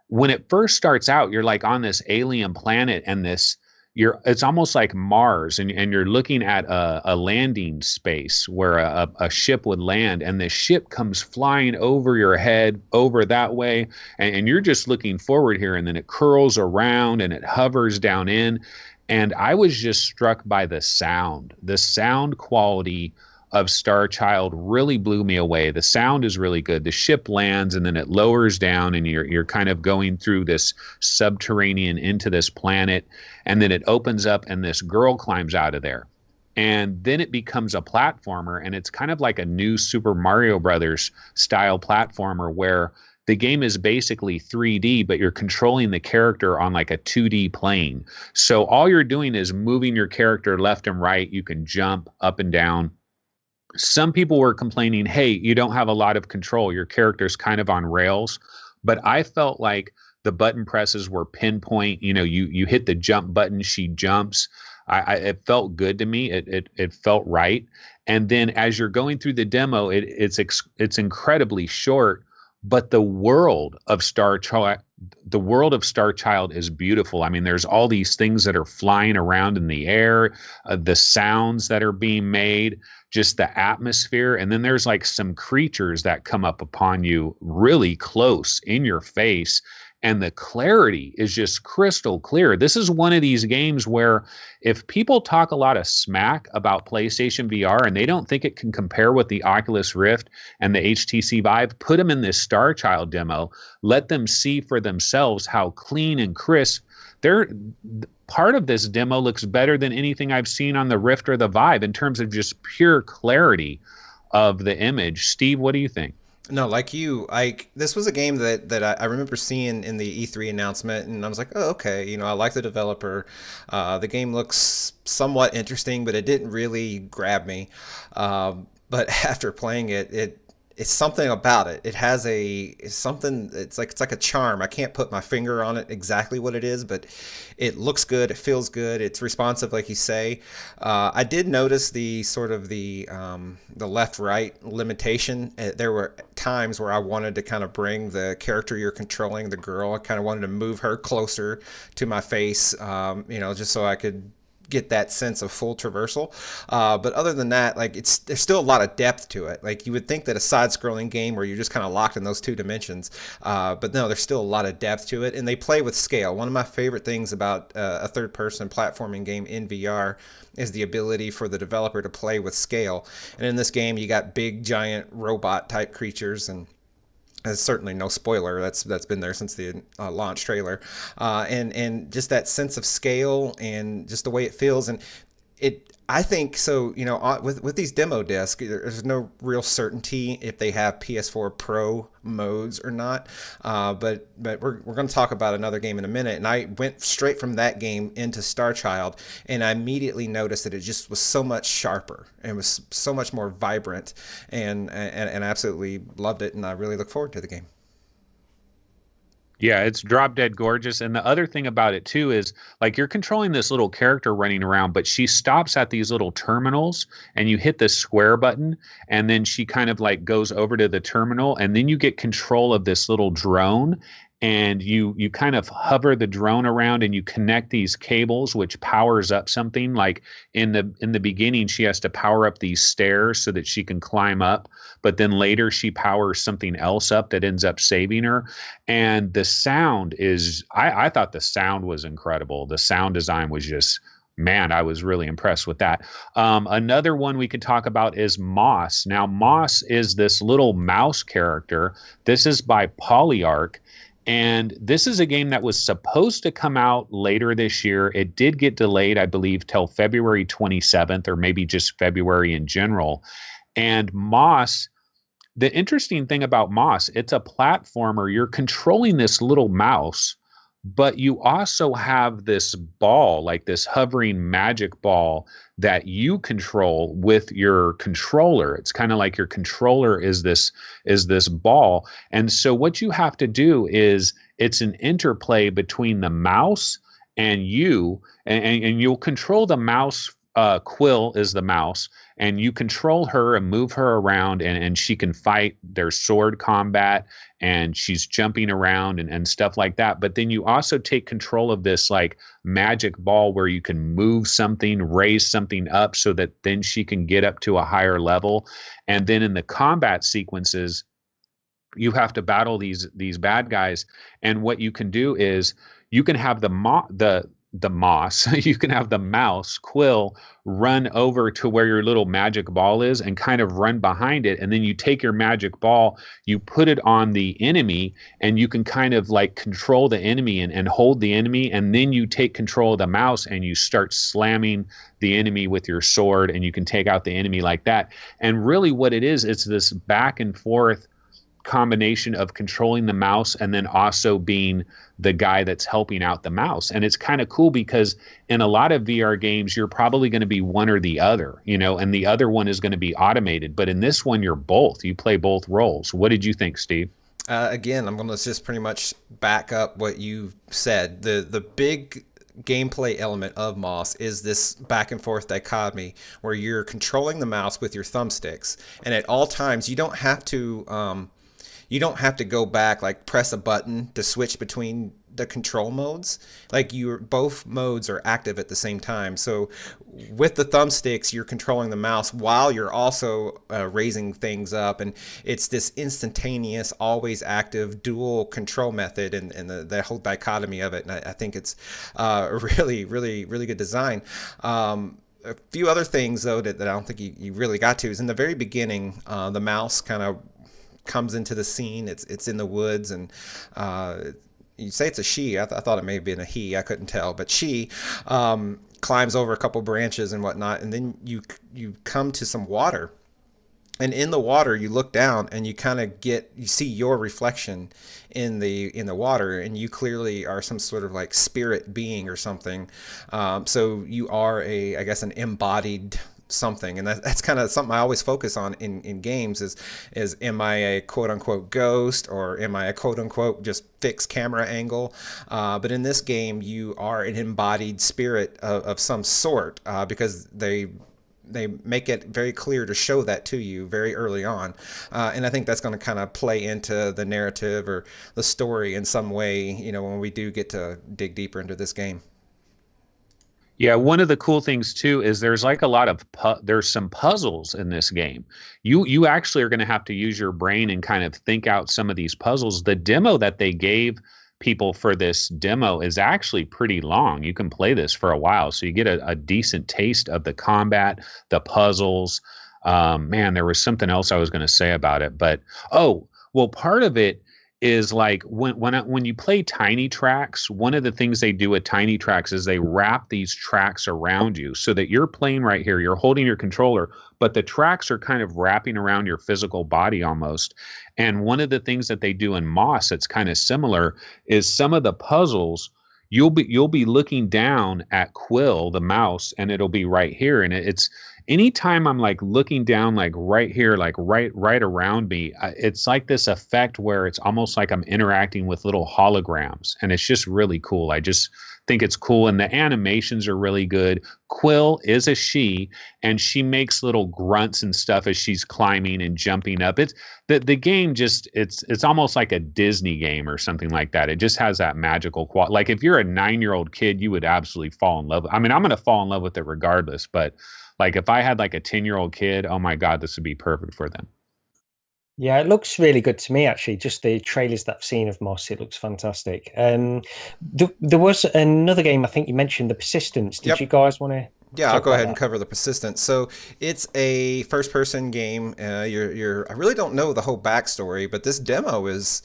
when it first starts out, you're like on this alien planet and it's almost like Mars, and you're looking at a landing space where a ship would land, and the ship comes flying over your head, over that way, and you're just looking forward here, and then it curls around and it hovers down in. And I was just struck by the sound quality of Starchild really blew me away. The sound is really good. The ship lands and then it lowers down, and you're kind of going through this subterranean into this planet, and then it opens up and this girl climbs out of there. And then it becomes a platformer, and it's kind of like a new Super Mario Brothers style platformer where the game is basically 3D, but you're controlling the character on like a 2D plane. So all you're doing is moving your character left and right. You can jump up and down. Some people were complaining, hey, you don't have a lot of control. Your character's kind of on rails. But I felt like the button presses were pinpoint. You hit the jump button, she jumps. It felt good to me. It felt right. And then as you're going through the demo, it's incredibly short. But the world of Starchild is beautiful. I mean, there's all these things that are flying around in the air, the sounds that are being made, just the atmosphere. And then there's like some creatures that come up upon you really close in your face. And the clarity is just crystal clear. This is one of these games where if people talk a lot of smack about PlayStation VR and they don't think it can compare with the Oculus Rift and the HTC Vive, put them in this Starchild demo. Let them see for themselves how clean and crisp. Part of this demo looks better than anything I've seen on the Rift or the Vive in terms of just pure clarity of the image. Steve, what do you think? No, like you, this was a game that I remember seeing in the E3 announcement, and I was like, oh, okay, I like the developer. The game looks somewhat interesting, but it didn't really grab me. But after playing it, it's something about it. It has something. It's like a charm. I can't put my finger on it exactly what it is, but it looks good. It feels good. It's responsive, like you say. I did notice the left-right limitation. There were times where I wanted to kind of bring the character you're controlling, the girl. I kind of wanted to move her closer to my face, just so I could get that sense of full traversal. But other than that, there's still a lot of depth to it. Like you would think that a side-scrolling game where you're just kind of locked in those 2 dimensions, but no, there's still a lot of depth to it, and they play with scale. One of my favorite things about a third-person platforming game in VR is the ability for the developer to play with scale. And in this game, you got big, giant robot-type creatures, and there's certainly no spoiler. That's been there since the launch trailer, and just that sense of scale and just the way it feels. And I think so. With these demo discs, there's no real certainty if they have PS4 Pro modes or not. But we're going to talk about another game in a minute. And I went straight from that game into Star Child, and I immediately noticed that it just was so much sharper and was so much more vibrant, and I absolutely loved it. And I really look forward to the game. Yeah, it's drop dead gorgeous. And the other thing about it too is like you're controlling this little character running around, but she stops at these little terminals and you hit the square button and then she kind of like goes over to the terminal and then you get control of this little drone and you kind of hover the drone around and you connect these cables which powers up something. Like in the beginning she has to power up these stairs so that she can climb up, but then later she powers something else up that ends up saving her. And the sound is I thought the sound was incredible. The sound design was just, man, I was really impressed with that. Another one we could talk about is Moss. Now Moss is this little mouse character. This is by Polyarch. And this is a game that was supposed to come out later this year. It did get delayed, I believe, till February 27th, or maybe just February in general. And Moss, the interesting thing about Moss, it's a platformer. You're controlling this little mouse, but you also have this ball, like this hovering magic ball that you control with your controller. It's kind of like your controller is this ball. And so what you have to do is it's an interplay between the mouse and you, and you'll control the mouse. Quill is the mouse, and you control her and move her around, and she can fight. There's sword combat, and she's jumping around and stuff like that. But then you also take control of this like magic ball where you can move something, raise something up so that then she can get up to a higher level. And then in the combat sequences, you have to battle these bad guys. And what you can do is you can have the moss, you can have the mouse Quill run over to where your little magic ball is and kind of run behind it. And then you take your magic ball, you put it on the enemy, and you can kind of like control the enemy and hold the enemy. And then you take control of the mouse and you start slamming the enemy with your sword, and you can take out the enemy like that. And really what it is, it's this back and forth combination of controlling the mouse and then also being the guy that's helping out the mouse. And it's kind of cool because in a lot of VR games, you're probably going to be one or the other, and the other one is going to be automated. But in this one, you're both. You play both roles. What did you think, Steve? Again, I'm going to just pretty much back up what you said. The big gameplay element of Moss is this back and forth dichotomy where you're controlling the mouse with your thumbsticks. And at all times, you don't have to go back, like press a button to switch between the control modes. Like both modes are active at the same time. So with the thumbsticks, you're controlling the mouse while you're also raising things up. And it's this instantaneous, always active dual control method and the whole dichotomy of it. And I think it's really, really, really good design. A few other things, though, that I don't think you really got to is in the very beginning, the mouse kind of comes into the scene. It's in the woods, and you say it's a she. I thought it may have been a he. I couldn't tell, but she climbs over a couple branches and whatnot, and then you come to some water, and in the water you look down and you kind of you see your reflection in the water, and you clearly are some sort of like spirit being or something. So you are I guess an embodied something, and that's kind of something I always focus on in games is am I a quote unquote ghost, or am I a quote unquote just fixed camera angle? But in this game you are an embodied spirit of some sort, because they make it very clear to show that to you very early on, and I think that's going to kind of play into the narrative or the story in some way, when we do get to dig deeper into this game. Yeah, one of the cool things too is there's like a lot of there's some puzzles in this game. You actually are going to have to use your brain and kind of think out some of these puzzles. The demo that they gave people for this demo is actually pretty long. You can play this for a while, so you get a decent taste of the combat, the puzzles. Man, there was something else I was going to say about it, but part of it is like when you play Tiny Tracks, one of the things they do with Tiny Tracks is they wrap these tracks around you so that you're playing right here, you're holding your controller, but the tracks are kind of wrapping around your physical body almost. And one of the things that they do in Moss that's kind of similar is some of the puzzles you'll be looking down at Quill, the mouse, and it'll be right here. And it's anytime I'm like looking down, like right here, like right around me, it's like this effect where it's almost like I'm interacting with little holograms, and it's just really cool. I just think it's cool, and the animations are really good. Quill is a she, and she makes little grunts and stuff as she's climbing and jumping up. It's the game just it's almost like a Disney game or something like that. It just has that magical quality. Like if you're a 9-year-old kid, you would absolutely fall in love. I mean, I'm going to fall in love with it regardless, but like if I had like a 10-year-old kid, oh my God, this would be perfect for them. Yeah, it looks really good to me, actually. Just the trailers that I've seen of Moss, it looks fantastic. There was another game, I think you mentioned, The Persistence. Did you guys want to? Yeah, I'll go ahead and cover The Persistence. So it's a first-person game. I really don't know the whole backstory, but this demo is,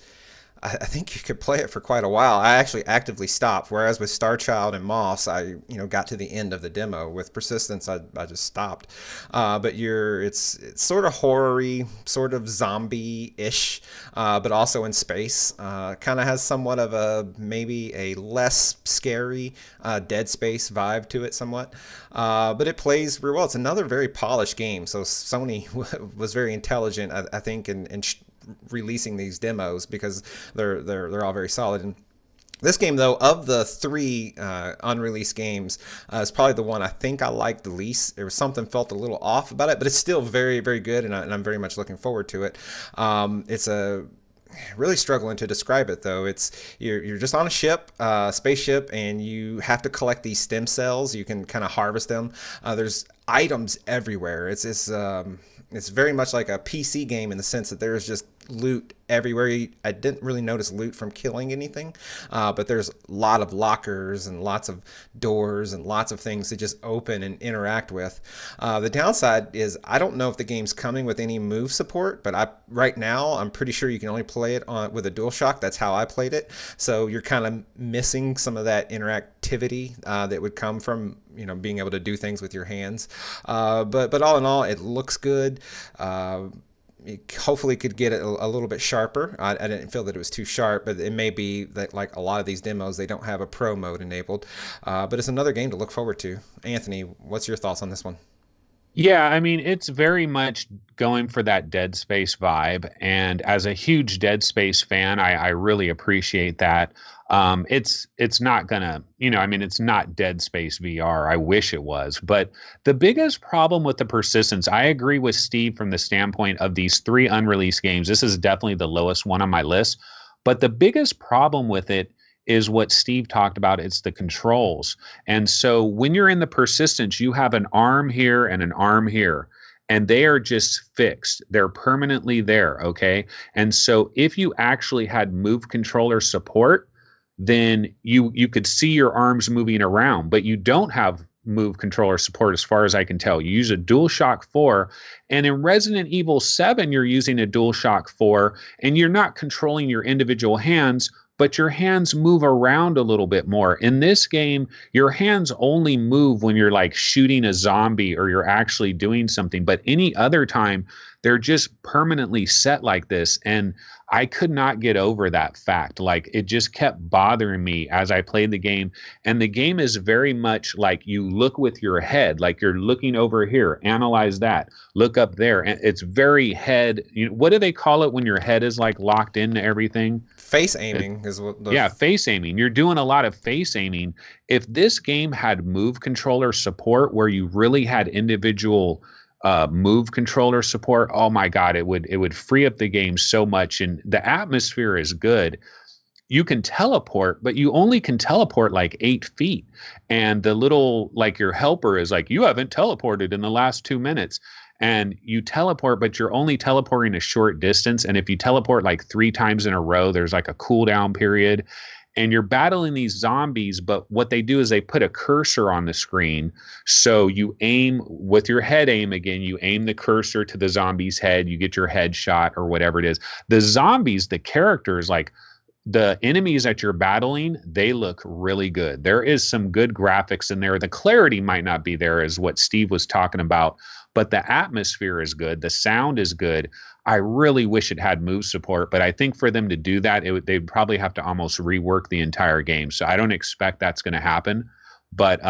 I think you could play it for quite a while. I actually actively stopped, whereas with Star Child and Moss, I got to the end of the demo. With Persistence, I just stopped. But it's sort of horror-y, sort of zombie-ish, but also in space. Kind of has somewhat of maybe a less scary Dead Space vibe to it somewhat. But it plays real well. It's another very polished game. So Sony was very intelligent, I think, in releasing these demos, because they're all very solid. And this game, though, of the 3 unreleased games, is probably the one I think I liked the least. There was something felt a little off about it, but it's still very, very good, and I'm very much looking forward to it. It's a really struggling to describe it, though. It's you're just on a ship, spaceship, and you have to collect these stem cells. You can kind of harvest them. There's items everywhere. It's very much like a PC game in the sense that there's just loot everywhere. I didn't really notice loot from killing anything, but there's a lot of lockers and lots of doors and lots of things to just open and interact with. The downside is I don't know if the game's coming with any move support, but right now I'm pretty sure you can only play it with a DualShock. That's how I played it. So you're kind of missing some of that interactivity that would come from being able to do things with your hands. But all in all, it looks good. Hopefully could get it a little bit sharper. I didn't feel that it was too sharp, but it may be that, like a lot of these demos, they don't have a pro mode enabled. But it's another game to look forward to. Anthony, what's your thoughts on this one? Yeah, I mean, it's very much going for that Dead Space vibe. And as a huge Dead Space fan, I really appreciate that. It's not gonna, it's not Dead Space VR. I wish it was. But the biggest problem with The Persistence, I agree with Steve from the standpoint of these 3 unreleased games. This is definitely the lowest one on my list. But the biggest problem with it is what Steve talked about. It's the controls. And so when you're in The Persistence, you have an arm here and an arm here, and they are just fixed. They're permanently there, okay? And so if you actually had move controller support, then you could see your arms moving around, but you don't have move controller support as far as I can tell. You use a DualShock 4, and in Resident Evil 7, you're using a DualShock 4, and you're not controlling your individual hands, but your hands move around a little bit more. In this game, your hands only move when you're like shooting a zombie or you're actually doing something, but any other time, they're just permanently set like this. And I could not get over that fact. Like, it just kept bothering me as I played the game. And the game is very much like you look with your head, like you're looking over here, analyze that, look up there. And it's very head. What do they call it when your head is like locked into everything? Face aiming is what. Yeah, face aiming. You're doing a lot of face aiming. If this game had move controller support where you really had individual move controller support, oh my God, it would free up the game so much. And the atmosphere is good. You can teleport, but you only can teleport like 8 feet. And the little, like, your helper is like, you haven't teleported in the last 2 minutes. And you teleport, but you're only teleporting a short distance. And if you teleport like 3 times in a row, there's like a cooldown period. and you're battling these zombies, but what they do is they put a cursor on the screen. So you aim with your head aim again, you aim the cursor to the zombie's head, you get your head shot or whatever it is. The zombies, the characters, like the enemies that you're battling, they look really good. There is some good graphics in there. The clarity might not be there, as what Steve was talking about, but the atmosphere is good. The sound is good. I really wish it had move support, but I think for them to do that, they'd probably have to almost rework the entire game. So I don't expect that's going to happen. But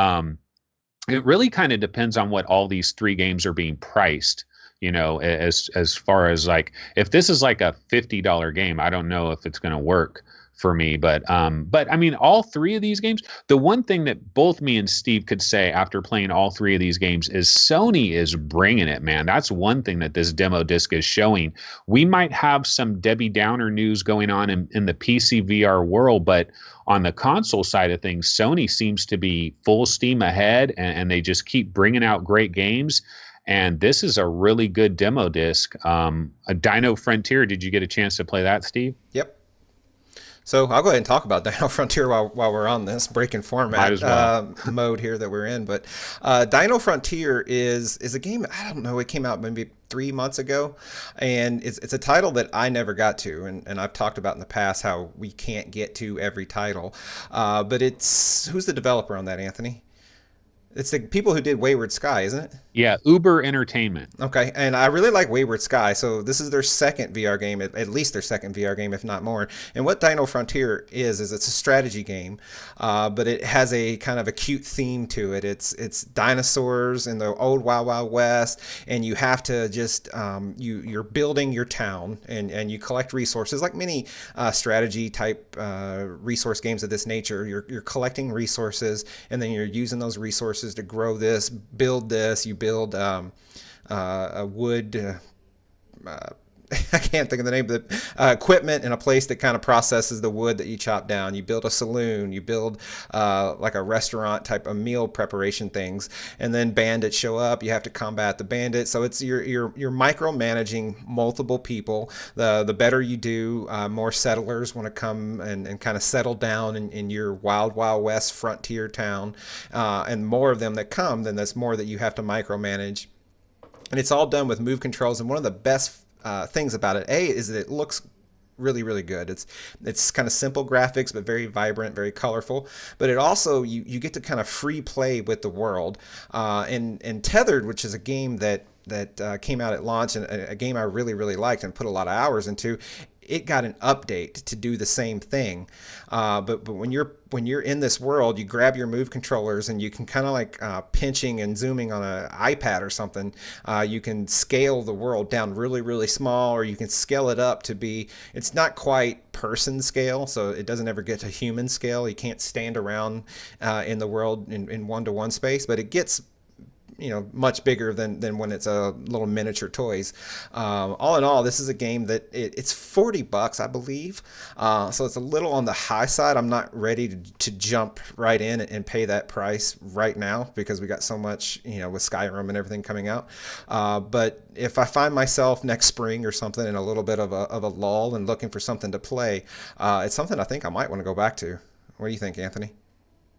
it really kind of depends on what all these 3 games are being priced. As far as like, if this is like a $50 game, I don't know if it's going to work for me. But I mean, all 3 of these games, the one thing that both me and Steve could say after playing all 3 of these games is Sony is bringing it, man. That's one thing that this demo disc is showing. We might have some Debbie Downer news going on in the PC VR world, but on the console side of things, Sony seems to be full steam ahead, and they just keep bringing out great games. And this is a really good demo disc. A Dino Frontier, did you get a chance to play that, Steve? Yep. So I'll go ahead and talk about Dino Frontier while we're on this breaking format mode here that we're in. But Dino Frontier is a game, I don't know, it came out maybe 3 months ago. And it's a title that I never got to. And I've talked about in the past how we can't get to every title. But who's the developer on that, Anthony? It's the people who did Wayward Sky, isn't it? Yeah, Uber Entertainment. Okay, and I really like Wayward Sky, so this is their second VR game, at least their second VR game, if not more. And what Dino Frontier is it's a strategy game, but it has a kind of a cute theme to it. It's dinosaurs in the old Wild Wild West, and you have to just, you're building your town, and you collect resources, like many strategy type resource games of this nature. You're collecting resources, and then you're using those resources to grow this, build this. You build a wood, I can't think of the name of the equipment in a place that kind of processes the wood that you chop down. You build a saloon, you build like a restaurant type of meal preparation things, and then bandits show up. You have to combat the bandits. So it's you're micromanaging multiple people. The better you do, more settlers want to come and kind of settle down in your wild west frontier town, and more of them that come, then that's more that you have to micromanage. And it's all done with move controls. And one of the best things about it, is that it looks really, really good. It's kind of simple graphics, but very vibrant, very colorful. But it also, you get to kind of free play with the world. And Tethered, which is a game that came out at launch, and a game I really, really liked and put a lot of hours into, it got an update to do the same thing. But when you're in this world, you grab your move controllers and you can kind of like pinching and zooming on an iPad or something. You can scale the world down really, really small, or you can scale it up to be, it's not quite person scale, so it doesn't ever get to human scale. You can't stand around in the world in one-to-one space, but it gets much bigger than when it's a little miniature toys. All in all, this is a game that it's $40, I believe. So it's a little on the high side. I'm not ready to jump right in and pay that price right now, because we got so much, with Skyrim and everything coming out. But if I find myself next spring or something in a little bit of a lull and looking for something to play, it's something I think I might want to go back to. What do you think, Anthony?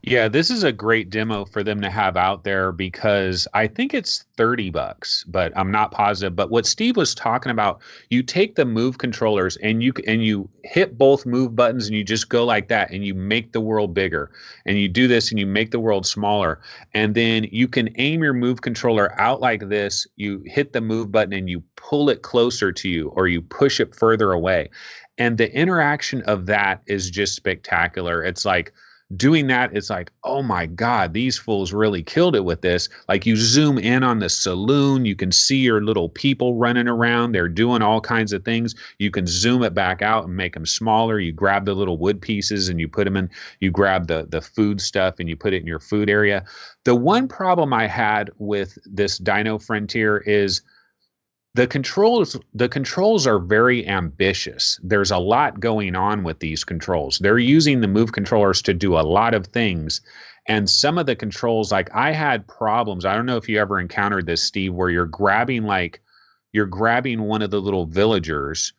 Yeah, this is a great demo for them to have out there, because I think it's $30, but I'm not positive. But what Steve was talking about, you take the move controllers and you hit both move buttons and you just go like that, and you make the world bigger. And you do this and you make the world smaller. And then you can aim your move controller out like this. You hit the move button and you pull it closer to you, or you push it further away. And the interaction of that is just spectacular. It's like, doing that, it's like, oh my God, these fools really killed it with this. Like, you zoom in on the saloon, you can see your little people running around. They're doing all kinds of things. You can zoom it back out and make them smaller. You grab the little wood pieces and you put them in. You grab the food stuff and you put it in your food area. The one problem I had with this Dino Frontier is the controls are very ambitious. There's a lot going on with these controls. They're using the move controllers to do a lot of things. And some of the controls, like, I had problems. I don't know if you ever encountered this, Steve, where you're grabbing one of the little villagers,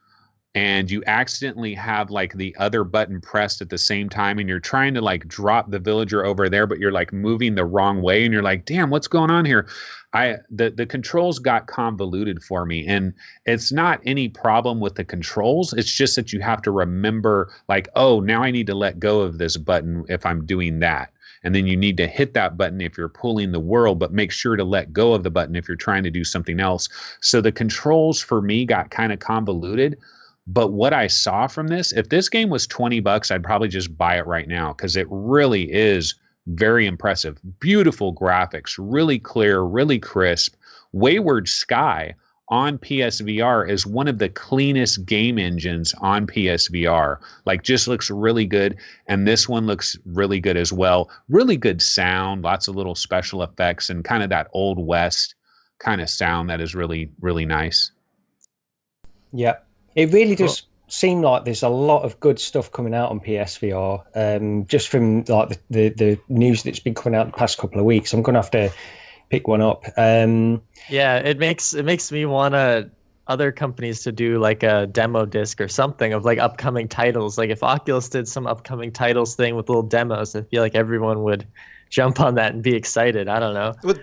and you accidentally have like the other button pressed at the same time, and you're trying to like drop the villager over there, but you're like moving the wrong way, and you're like, damn, what's going on here? The controls got convoluted for me, and it's not any problem with the controls. It's just that you have to remember, like, oh, now I need to let go of this button if I'm doing that. And then you need to hit that button if you're pulling the world, but make sure to let go of the button if you're trying to do something else. So the controls for me got kind of convoluted. But what I saw from this, if this game was $20, I'd probably just buy it right now, because it really is very impressive. Beautiful graphics, really clear, really crisp. Wayward Sky on PSVR is one of the cleanest game engines on PSVR. Like, just looks really good. And this one looks really good as well. Really good sound, lots of little special effects, and kind of that Old West kind of sound that is really, really nice. Yeah, it really does seem like there's a lot of good stuff coming out on PSVR. Just from like the news that's been coming out the past couple of weeks, I'm gonna have to pick one up. Yeah, it makes me want other companies to do like a demo disc or something of like upcoming titles. Like if Oculus did some upcoming titles thing with little demos, I feel like everyone would jump on that and be excited. I don't know. Well,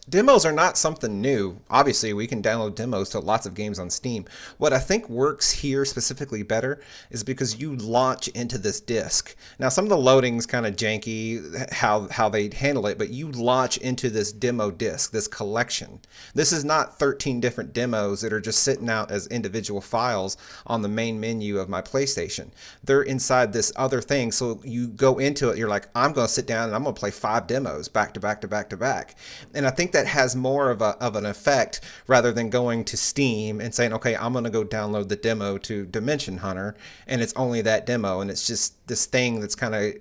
demos are not something new. Obviously, we can download demos to lots of games on Steam. What I think works here specifically better is because you launch into this disc. Now, some of the loading's kind of janky, how they handle it, but you launch into this demo disc, this collection. This is not 13 different demos that are just sitting out as individual files on the main menu of my PlayStation. They're inside this other thing, so you go into it, you're like, I'm going to sit down and I'm going to play 5 demos back to back to back to back. And I think that has more of an effect rather than going to Steam and saying, okay, I'm going to go download the demo to Dimension Hunter, and it's only that demo, and it's just this thing that's kind of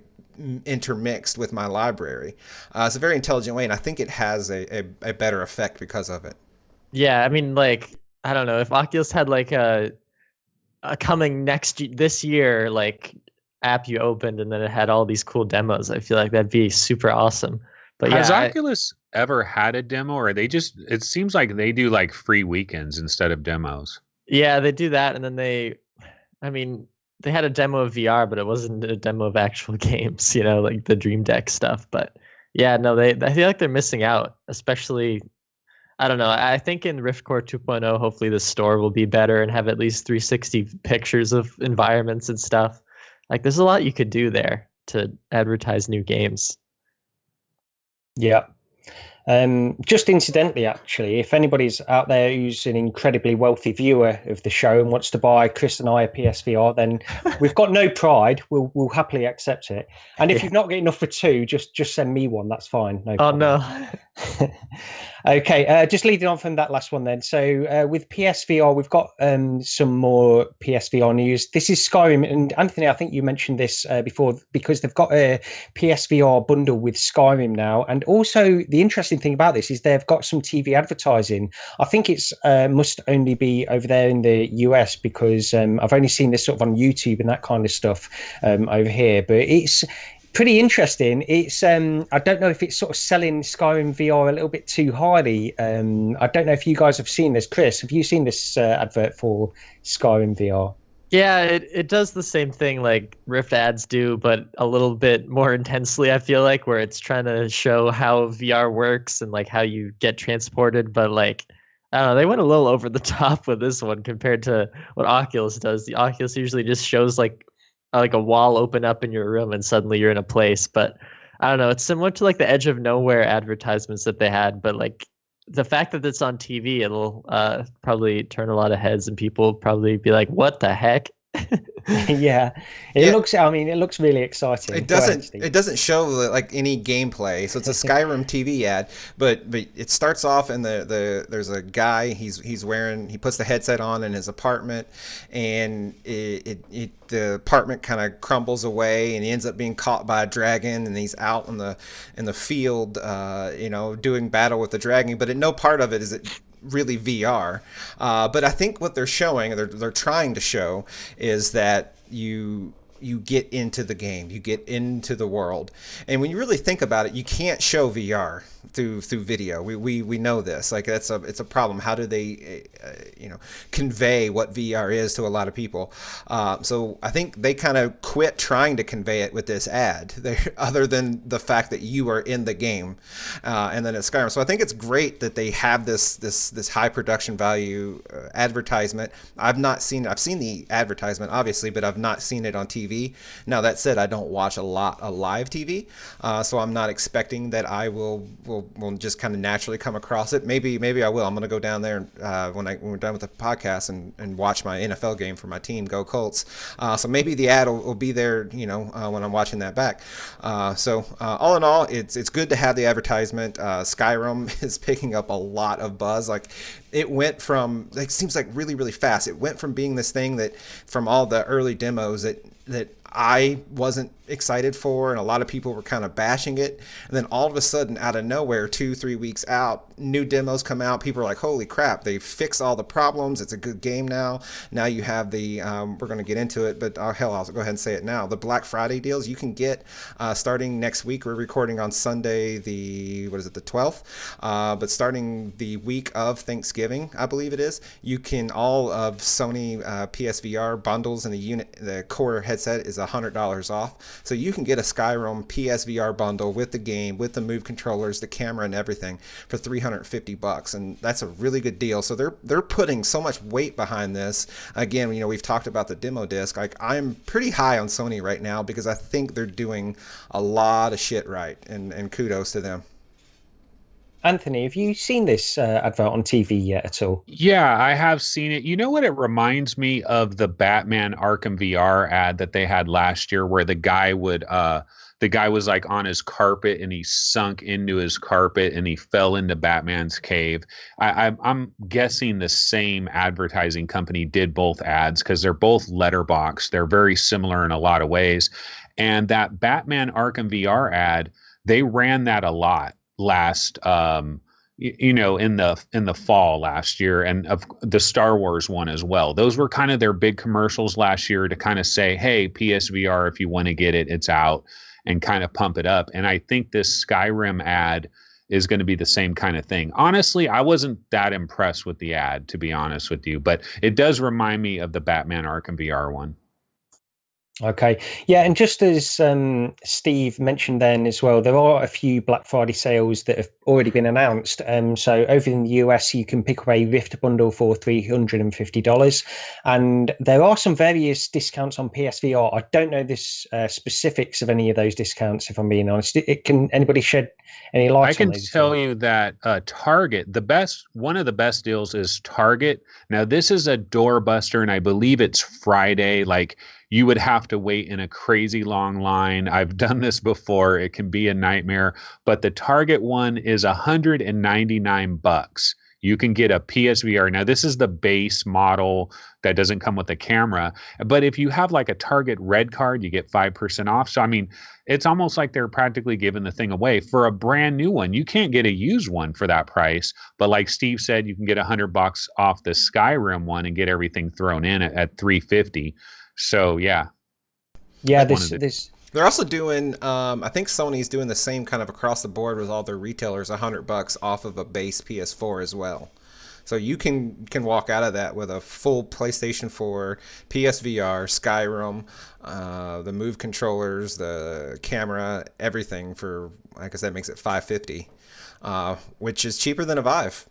intermixed with my library. It's a very intelligent way, and I think it has a better effect because of it. Yeah, I mean, like, I don't know, if Oculus had like a coming this year, like, app you opened and then it had all these cool demos, I feel like that'd be super awesome. But has Oculus ever had a demo, or they just, it seems like they do like free weekends instead of demos? Yeah, they do that, and then they had a demo of VR, but it wasn't a demo of actual games, you know, like the Dream Deck stuff. But yeah, no, I feel like they're missing out, especially, I don't know, I think in Riftcore 2.0 hopefully the store will be better and have at least 360 pictures of environments and stuff. Like, there's a lot you could do there to advertise new games. Yeah. Just incidentally, actually, if anybody's out there who's an incredibly wealthy viewer of the show and wants to buy Chris and I a PSVR, then we've got no pride. We'll happily accept it. And if you've not got enough for 2, just send me one. That's fine. No problem. No. Okay, just leading on from that last one then. So with PSVR, we've got some more PSVR news. This is Skyrim. And Anthony, I think you mentioned this before, because they've got a PSVR bundle with Skyrim now. And also the interesting thing about this is they've got some TV advertising. I think it's must only be over there in the US, because I've only seen this sort of on YouTube and that kind of stuff over here. But it's pretty interesting. It's I don't know if it's sort of selling Skyrim VR a little bit too highly. I don't know if you guys have seen this. Chris, have you seen this advert for Skyrim VR? Yeah, it does the same thing like Rift ads do, but a little bit more intensely, I feel like, where it's trying to show how VR works and like how you get transported. But like, I don't know, they went a little over the top with this one compared to what Oculus does. The Oculus usually just shows like a wall open up in your room and suddenly you're in a place. But I don't know, it's similar to like the Edge of Nowhere advertisements that they had, but like the fact that it's on TV, it'll probably turn a lot of heads and people will probably be like, what the heck? Yeah, it looks really exciting. It doesn't show like any gameplay, so it's a Skyrim TV ad, but it starts off and there's a guy, he puts the headset on in his apartment, and the apartment kind of crumbles away and he ends up being caught by a dragon, and he's out in the field doing battle with the dragon, but at no part of it is it really VR. But I think what they're showing, they're trying to show, is that you you get into the game, you get into the world. And when you really think about it, you can't show VR through video. We know this. Like it's a problem. How do they convey what VR is to a lot of people? So I think they kind of quit trying to convey it with this ad, other than the fact that you are in the game, and then it's Skyrim. So I think it's great that they have this high production value advertisement. I've seen the advertisement obviously, but I've not seen it on TV. Now that said, I don't watch a lot of live TV, so I'm not expecting that I will just kind of naturally come across it. Maybe I will. I'm going to go down there when we're done with the podcast and watch my NFL game for my team, Go Colts. So maybe the ad will be there, when I'm watching that back. So all in all, it's good to have the advertisement. Skyrim is picking up a lot of buzz. Like it went from, it seems like really, really fast. It went from being this thing that from all the early demos that I wasn't excited for, and a lot of people were kind of bashing it. And then all of a sudden, out of nowhere, 2-3 weeks out, new demos come out. People are like, holy crap, they fixed all the problems. It's a good game now. Now you have the, we're going to get into it, but hell, I'll go ahead and say it now. The Black Friday deals you can get starting next week. We're recording on Sunday, the 12th. But starting the week of Thanksgiving, I believe it is, you can, all of Sony PSVR bundles, and the core headset is $100 off. So you can get a Skyrim PSVR bundle with the game, with the Move controllers, the camera, and everything for $350, and that's a really good deal. So they're putting so much weight behind this. Again, we've talked about the demo disc. Like I'm pretty high on Sony right now because I think they're doing a lot of shit right, and kudos to them. Anthony, have you seen this advert on TV yet at all? Yeah, I have seen it. You know what? It reminds me of the Batman Arkham VR ad that they had last year, where the guy was like on his carpet and he sunk into his carpet and he fell into Batman's cave. I'm guessing the same advertising company did both ads because they're both letterbox. They're very similar in a lot of ways. And that Batman Arkham VR ad, they ran that a lot last in the fall last year, and of the Star Wars one as well. Those were kind of their big commercials last year to kind of say, hey, PSVR, if you want to get it, it's out, and kind of pump it up. And I think this Skyrim ad is going to be the same kind of thing. Honestly, I wasn't that impressed with the ad, to be honest with you, but it does remind me of the Batman Arkham VR one. Okay. Yeah, and just as Steve mentioned then as well, there are a few Black Friday sales that have already been announced. So over in the US, you can pick up a Rift bundle for $350. And there are some various discounts on PSVR. I don't know the specifics of any of those discounts, if I'm being honest. Can anybody shed any light on these? I can tell you that Target, one of the best deals is Target. Now, this is a doorbuster, and I believe it's Friday. Like, you would have to wait in a crazy long line. I've done this before. It can be a nightmare. But the Target one is $199. You can get a PSVR. Now, this is the base model that doesn't come with a camera. But if you have like a Target Red card, you get 5% off. So, I mean, it's almost like they're practically giving the thing away. For a brand new one, you can't get a used one for that price. But like Steve said, you can get $100 off the Skyrim one and get everything thrown in at $350. So yeah, this they're also doing. I think Sony's doing the same kind of across the board with all their retailers, $100 off of a base PS4 as well. So you can walk out of that with a full PlayStation 4, PSVR, Skyrim, the Move controllers, the camera, everything for, like I said, makes it $550, which is cheaper than a Vive.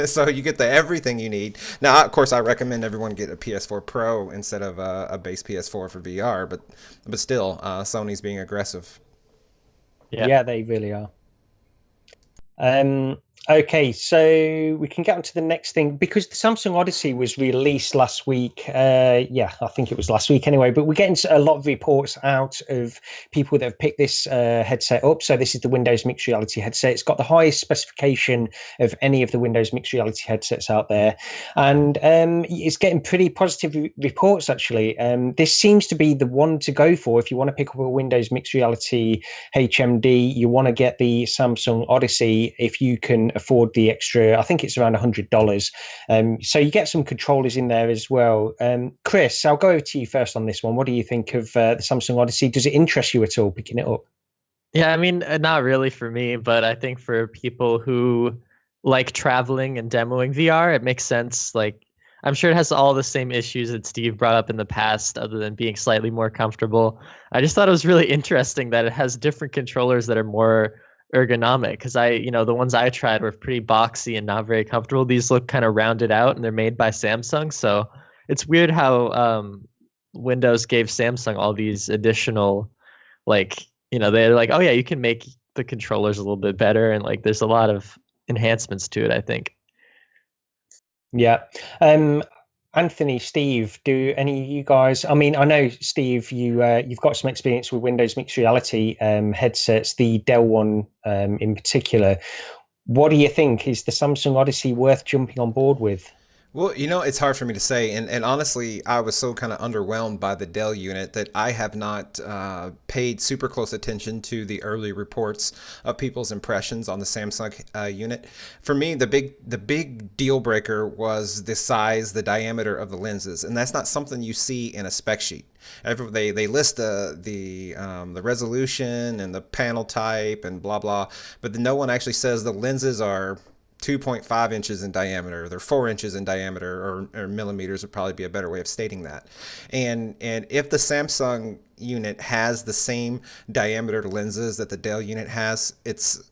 So you get everything you need. Now, of course, I recommend everyone get a PS4 Pro instead of a base PS4 for VR, but still, Sony's being aggressive. Yeah, they really are. Okay, so we can get on to the next thing, because the Samsung Odyssey was released last week. I think it was last week anyway, but we're getting a lot of reports out of people that have picked this headset up. So this is the Windows Mixed Reality headset. It's got the highest specification of any of the Windows Mixed Reality headsets out there. And it's getting pretty positive reports, actually. This seems to be the one to go for if you want to pick up a Windows Mixed Reality HMD. You want to get the Samsung Odyssey if you can afford the extra, I think it's around $100. So you get some controllers in there as well. Chris, I'll go over to you first on this one. What do you think of the Samsung Odyssey? Does it interest you at all, picking it up? Yeah, I mean, not really for me, but I think for people who like traveling and demoing VR, it makes sense. Like, I'm sure it has all the same issues that Steve brought up in the past, other than being slightly more comfortable. I just thought it was really interesting that it has different controllers that are more ergonomic, because the ones I tried were pretty boxy and not very comfortable. These look kind of rounded out, and they're made by Samsung. So it's weird how Windows gave Samsung all these additional, like, they're like, oh yeah, you can make the controllers a little bit better, and like there's a lot of enhancements to it, I think. Yeah. Anthony, Steve, do any of you guys, I mean, I know, Steve, you've got some experience with Windows mixed reality headsets, the Dell one in particular. What do you think? Is the Samsung Odyssey worth jumping on board with? Well, it's hard for me to say. And honestly, I was so kind of underwhelmed by the Dell unit that I have not paid super close attention to the early reports of people's impressions on the Samsung unit. For me, the big deal breaker was the size, the diameter of the lenses. And that's not something you see in a spec sheet. They list the resolution and the panel type and blah, blah. But no one actually says the lenses are 2.5 inches in diameter. They're 4 inches in diameter, or millimeters would probably be a better way of stating that. And if the Samsung unit has the same diameter lenses that the Dell unit has, it's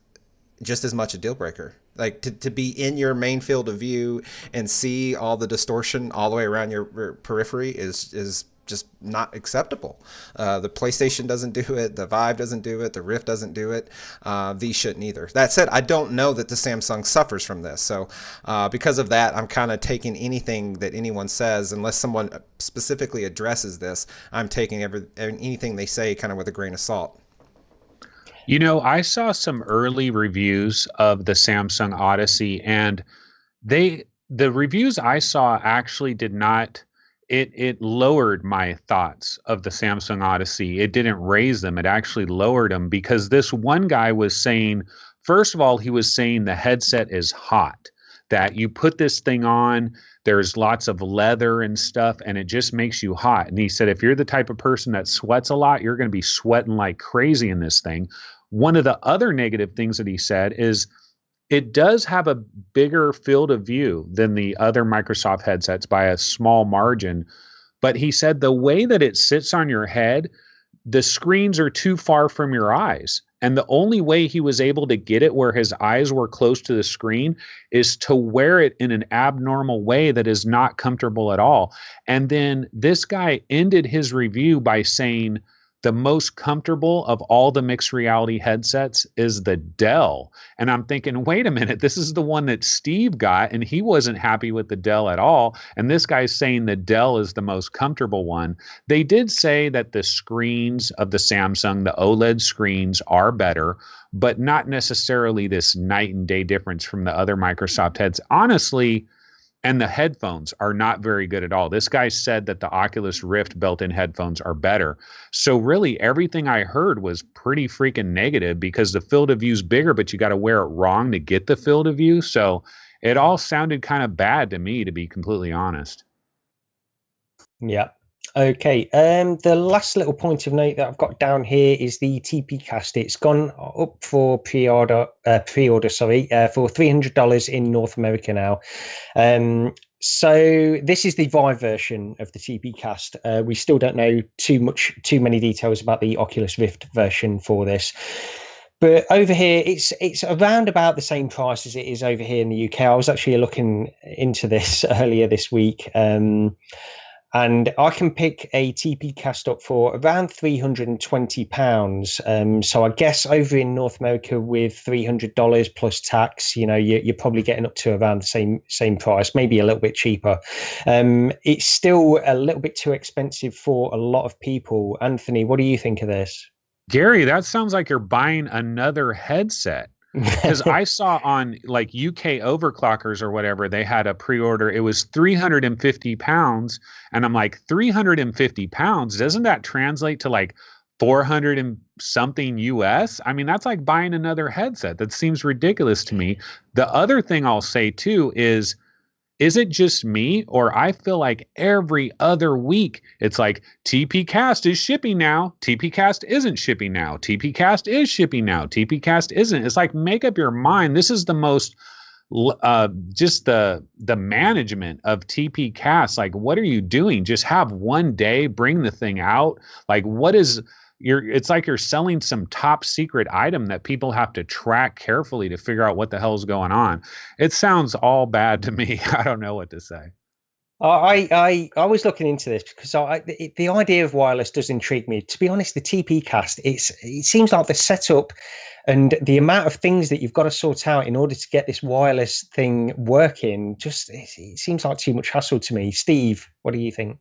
just as much a deal breaker. Like to be in your main field of view and see all the distortion all the way around your periphery is just not acceptable. The PlayStation doesn't do it. The Vive doesn't do it. The Rift doesn't do it. These shouldn't either. That said, I don't know that the Samsung suffers from this. So because of that, I'm kind of taking anything that anyone says, unless someone specifically addresses this, I'm taking anything they say kind of with a grain of salt. I saw some early reviews of the Samsung Odyssey, and the reviews I saw actually did not. It lowered my thoughts of the Samsung Odyssey. It didn't raise them. It actually lowered them, because this one guy was saying, first of all, he was saying the headset is hot, that you put this thing on, there's lots of leather and stuff, and it just makes you hot. And he said, if you're the type of person that sweats a lot, you're going to be sweating like crazy in this thing. One of the other negative things that he said is, it does have a bigger field of view than the other Microsoft headsets by a small margin. But he said the way that it sits on your head, the screens are too far from your eyes. And the only way he was able to get it where his eyes were close to the screen is to wear it in an abnormal way that is not comfortable at all. And then this guy ended his review by saying, the most comfortable of all the mixed reality headsets is the Dell. And I'm thinking, wait a minute, this is the one that Steve got, and he wasn't happy with the Dell at all. And this guy's saying the Dell is the most comfortable one. They did say that the screens of the Samsung, the OLED screens, are better, but not necessarily this night and day difference from the other Microsoft heads. Honestly, and the headphones are not very good at all. This guy said that the Oculus Rift built-in headphones are better. So really everything I heard was pretty freaking negative, because the field of view is bigger, but you got to wear it wrong to get the field of view. So it all sounded kind of bad to me, to be completely honest. Yeah. Okay. The last little point of note that I've got down here is the TPCast. It's gone up for pre-order, for $300 in North America now. So this is the Vive version of the TPCast. We still don't know too many details about the Oculus Rift version for this. But over here, it's around about the same price as it is over here in the UK. I was actually looking into this earlier this week. And I can pick a TPCast up for around £320. So I guess over in North America with $300 plus tax, you're probably getting up to around the same price, maybe a little bit cheaper. It's still a little bit too expensive for a lot of people. Anthony, what do you think of this? Gary, that sounds like you're buying another headset. Because I saw on like UK overclockers or whatever, they had a pre-order. It was £350. And I'm like, £350? Doesn't that translate to like 400 and something US. I mean, that's like buying another headset. That seems ridiculous to me. The other thing I'll say too is it just me, or I feel like every other week it's like TPCast is shipping now, TPCast isn't shipping now, TPCast is shipping now, TPCast isn't. It's like, make up your mind. This is the most just the management of TPCast. Like, what are you doing? Just have one day, bring the thing out. Like, what is it's like you're selling some top secret item that people have to track carefully to figure out what the hell's going on. It sounds all bad to me. I don't know what to say. I was looking into this because the idea of wireless does intrigue me. To be honest, the TPCast, it seems like the setup and the amount of things that you've got to sort out in order to get this wireless thing working, it seems like too much hassle to me. Steve, what do you think?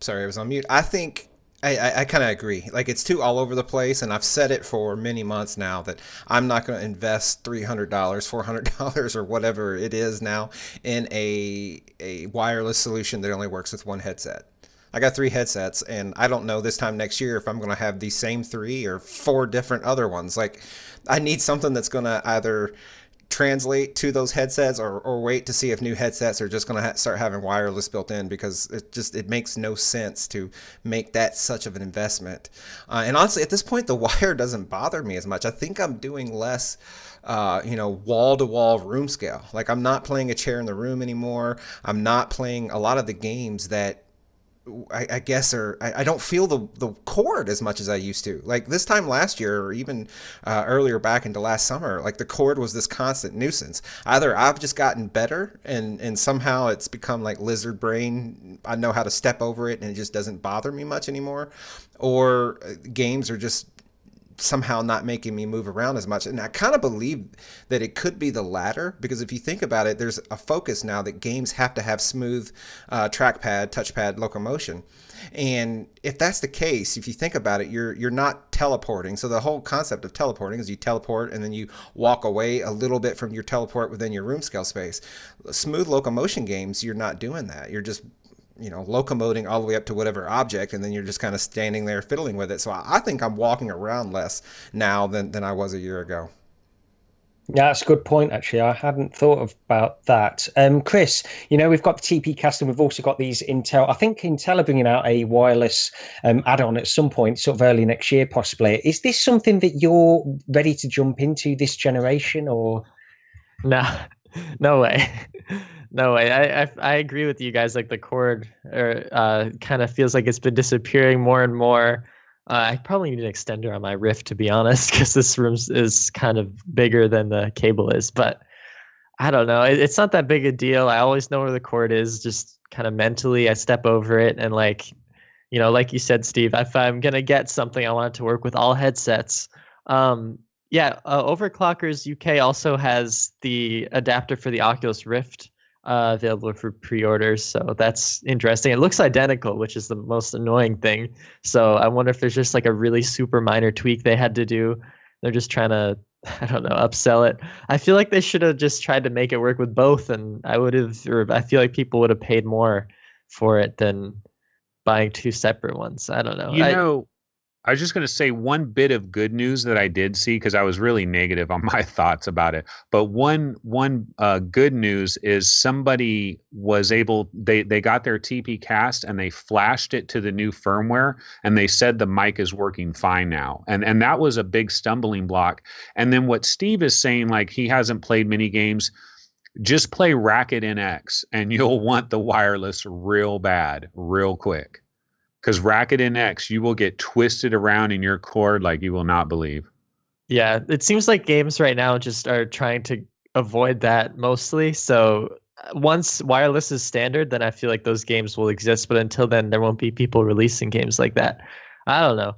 Sorry, I was on mute. I think I kind of agree. Like, it's too all over the place, and I've said it for many months now that I'm not going to invest $300, $400, or whatever it is now in a wireless solution that only works with one headset. I got 3 headsets, and I don't know this time next year if I'm going to have these same 3 or 4 different other ones. Like, I need something that's going to either translate to those headsets or wait to see if new headsets are just going to start having wireless built in, because it makes no sense to make that such of an investment. And honestly, at this point, the wire doesn't bother me as much. I think I'm doing less wall-to-wall room scale. Like, I'm not playing a chair in the room anymore. I'm not playing a lot of the games that I guess I don't feel the cord as much as I used to. Like, this time last year, or even earlier back into last summer, like, the cord was this constant nuisance. Either I've just gotten better and somehow it's become like lizard brain. I know how to step over it and it just doesn't bother me much anymore. Or games are just somehow not making me move around as much. And I kind of believe that it could be the latter, because if you think about it, there's a focus now that games have to have smooth trackpad, touchpad locomotion. And if that's the case, if you think about it, you're not teleporting. So the whole concept of teleporting is you teleport and then you walk away a little bit from your teleport within your room scale space. Smooth locomotion games, you're not doing that. You're just locomoting all the way up to whatever object, and then you're just kind of standing there fiddling with it. So I think I'm walking around less now than I was a year ago. Yeah, that's a good point, actually. I hadn't thought about that. Chris, we've got the TPCast and we've also got these Intel. I think Intel are bringing out a wireless add-on at some point, sort of early next year, possibly. Is this something that you're ready to jump into this generation, or? No way. No way. I agree with you guys. Like, the cord kind of feels like it's been disappearing more and more. I probably need an extender on my Rift, to be honest, because this room is kind of bigger than the cable is. But I don't know. It's not that big a deal. I always know where the cord is. Just kind of mentally, I step over it, and like you said, Steve, if I'm gonna get something, I want it to work with all headsets. Overclockers UK also has the adapter for the Oculus Rift available for pre-orders, so that's interesting. It looks identical, which is the most annoying thing. So I wonder if there's just like a really super minor tweak they had to do. They're just trying to, I don't know, upsell it. I feel like they should have just tried to make it work with both, and I feel like people would have paid more for it than buying 2 separate ones. I don't know. I was just going to say one bit of good news that I did see, because I was really negative on my thoughts about it. But one good news is somebody was able, they got their TPCast and they flashed it to the new firmware, and they said the mic is working fine now. And that was a big stumbling block. And then what Steve is saying, like, he hasn't played many games, just play Racket NX and you'll want the wireless real bad, real quick. Because Racket NX, you will get twisted around in your cord like you will not believe. Yeah, it seems like games right now just are trying to avoid that mostly. So once wireless is standard, then I feel like those games will exist. But until then, there won't be people releasing games like that. I don't know.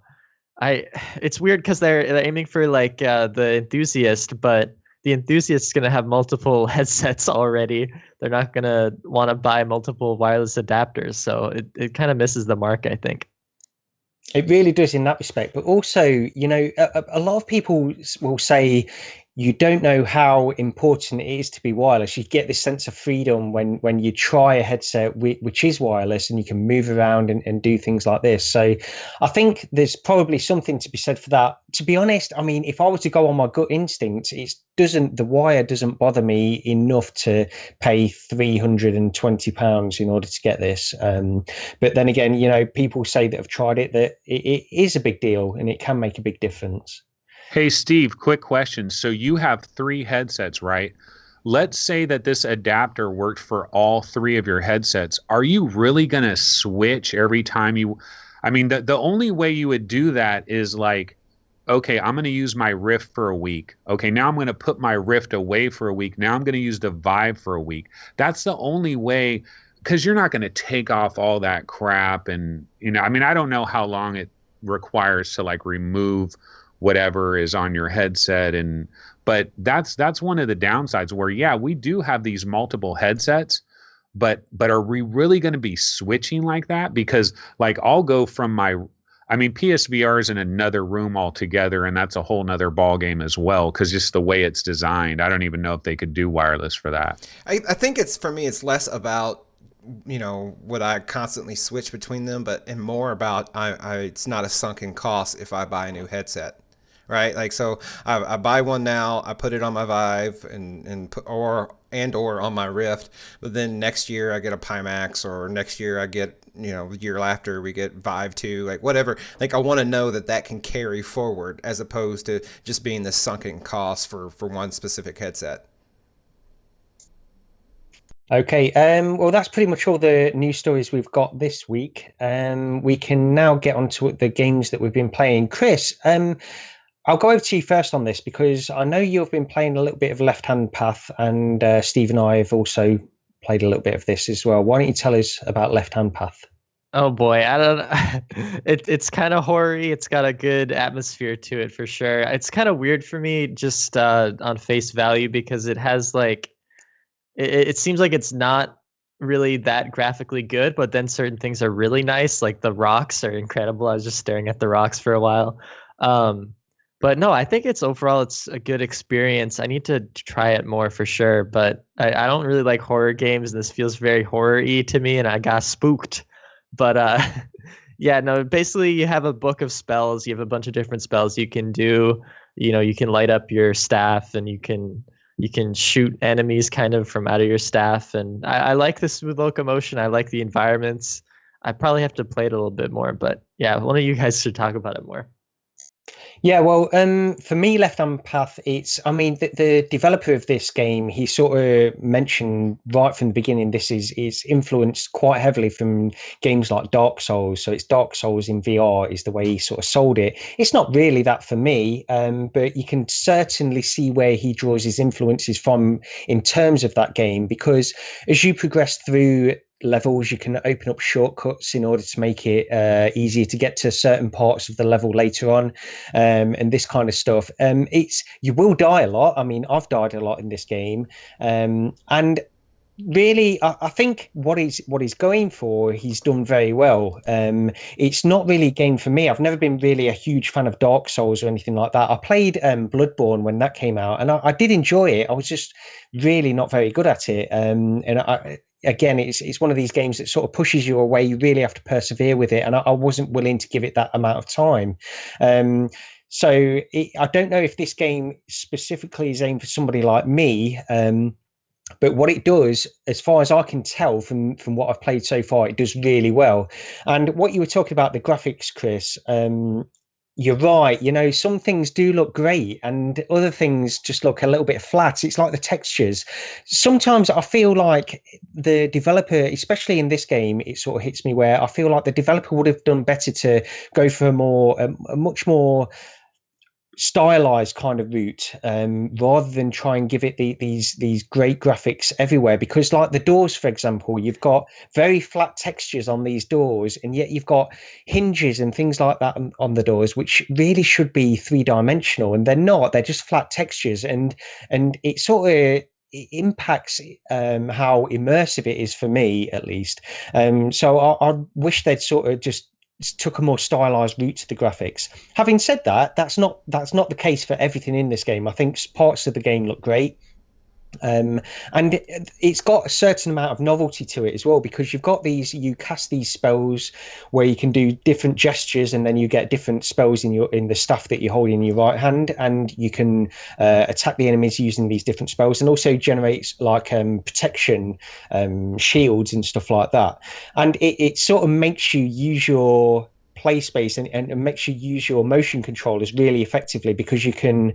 It's weird because they're aiming for like the enthusiast, but the enthusiast is going to have multiple headsets already. They're not going to want to buy multiple wireless adapters. So it kind of misses the mark, I think. It really does in that respect. But also, a lot of people will say, you don't know how important it is to be wireless. You get this sense of freedom when you try a headset which is wireless and you can move around and do things like this. So I think there's probably something to be said for that. To be honest, I mean, if I were to go on my gut instinct, the wire doesn't bother me enough to pay £320 in order to get this. But then again, you know, people say that have tried it, that it is a big deal and it can make a big difference. Hey, Steve, quick question. So you have 3 headsets, right? Let's say that this adapter worked for all 3 of your headsets. Are you really going to switch every time you... I mean, the only way you would do that is like, okay, I'm going to use my Rift for a week. Okay, now I'm going to put my Rift away for a week. Now I'm going to use the Vive for a week. That's the only way, because you're not going to take off all that crap. And, you know, I mean, I don't know how long it requires to like remove whatever is on your headset, but that's one of the downsides where, yeah, we do have these multiple headsets, but are we really going to be switching like that? Because like I'll go from PSVR is in another room altogether, and that's a whole nother ball game as well, because just the way it's designed, I don't even know if they could do wireless for that. I think for me it's less about, you know, would I constantly switch between them, and more about it's not a sunken cost if I buy a new headset. Right, like so, I buy one now. I put it on my Vive or on my Rift. But then next year I get a Pimax, or next year I get, you know, the year after we get Vive 2, like whatever. Like I want to know that can carry forward, as opposed to just being the sunken cost for one specific headset. Okay, well, that's pretty much all the news stories we've got this week. We can now get on to the games that we've been playing. Chris, I'll go over to you first on this, because I know you've been playing a little bit of Left Hand Path, and Steve and I have also played a little bit of this as well. Why don't you tell us about Left Hand Path? Oh boy, I don't. It's kind of horror-y. It's got a good atmosphere to it for sure. It's kind of weird for me just on face value, because it has like, it seems like it's not really that graphically good, but then certain things are really nice. Like the rocks are incredible. I was just staring at the rocks for a while. But no, I think it's a good experience. I need to try it more for sure, but I don't really like horror games, and this feels very horror-y to me, and I got spooked. But yeah, no, basically you have a book of spells. You have a bunch of different spells you can do. You know, you can light up your staff, and you can shoot enemies kind of from out of your staff. And I like the smooth locomotion. I like the environments. I probably have to play it a little bit more, but yeah, one of you guys should talk about it more. Yeah, well, for me, Left Hand Path, the developer of this game, he sort of mentioned right from the beginning, this is influenced quite heavily from games like Dark Souls. So it's Dark Souls in VR is the way he sort of sold it. It's not really that for me, but you can certainly see where he draws his influences from in terms of that game, because as you progress through levels, you can open up shortcuts in order to make it easier to get to certain parts of the level later on, and this kind of stuff. You will die a lot. I mean, I've died a lot in this game, and really, I think what he's going for, he's done very well. It's not really a game for me. I've never been really a huge fan of Dark Souls or anything like that. I played Bloodborne when that came out, and I did enjoy it. I was just really not very good at it. Again, it's one of these games that sort of pushes you away. You really have to persevere with it, and I wasn't willing to give it that amount of time. So I don't know if this game specifically is aimed for somebody like me. But what it does, as far as I can tell from what I've played so far, it does really well. And what you were talking about, the graphics, Chris, you're right. You know, some things do look great and other things just look a little bit flat. It's like the textures. Sometimes I feel like the developer, especially in this game, it sort of hits me where I feel like the developer would have done better to go for a much more stylized kind of route, rather than try and give it these great graphics everywhere. Because like the doors, for example, you've got very flat textures on these doors, and yet you've got hinges and things like that on the doors, which really should be 3-dimensional, and they're not. They're just flat textures, and it sort of it impacts how immersive it is for me, at least. So I wish they'd sort of just took a more stylized route to the graphics. Having said that, that's not the case for everything in this game. I think parts of the game look great. And it's got a certain amount of novelty to it as well, because you cast these spells where you can do different gestures, and then you get different spells in the staff that you hold in your right hand, and you can attack the enemies using these different spells, and also generates like protection shields and stuff like that. And it sort of makes you use your play space and makes you use your motion controllers really effectively, because you can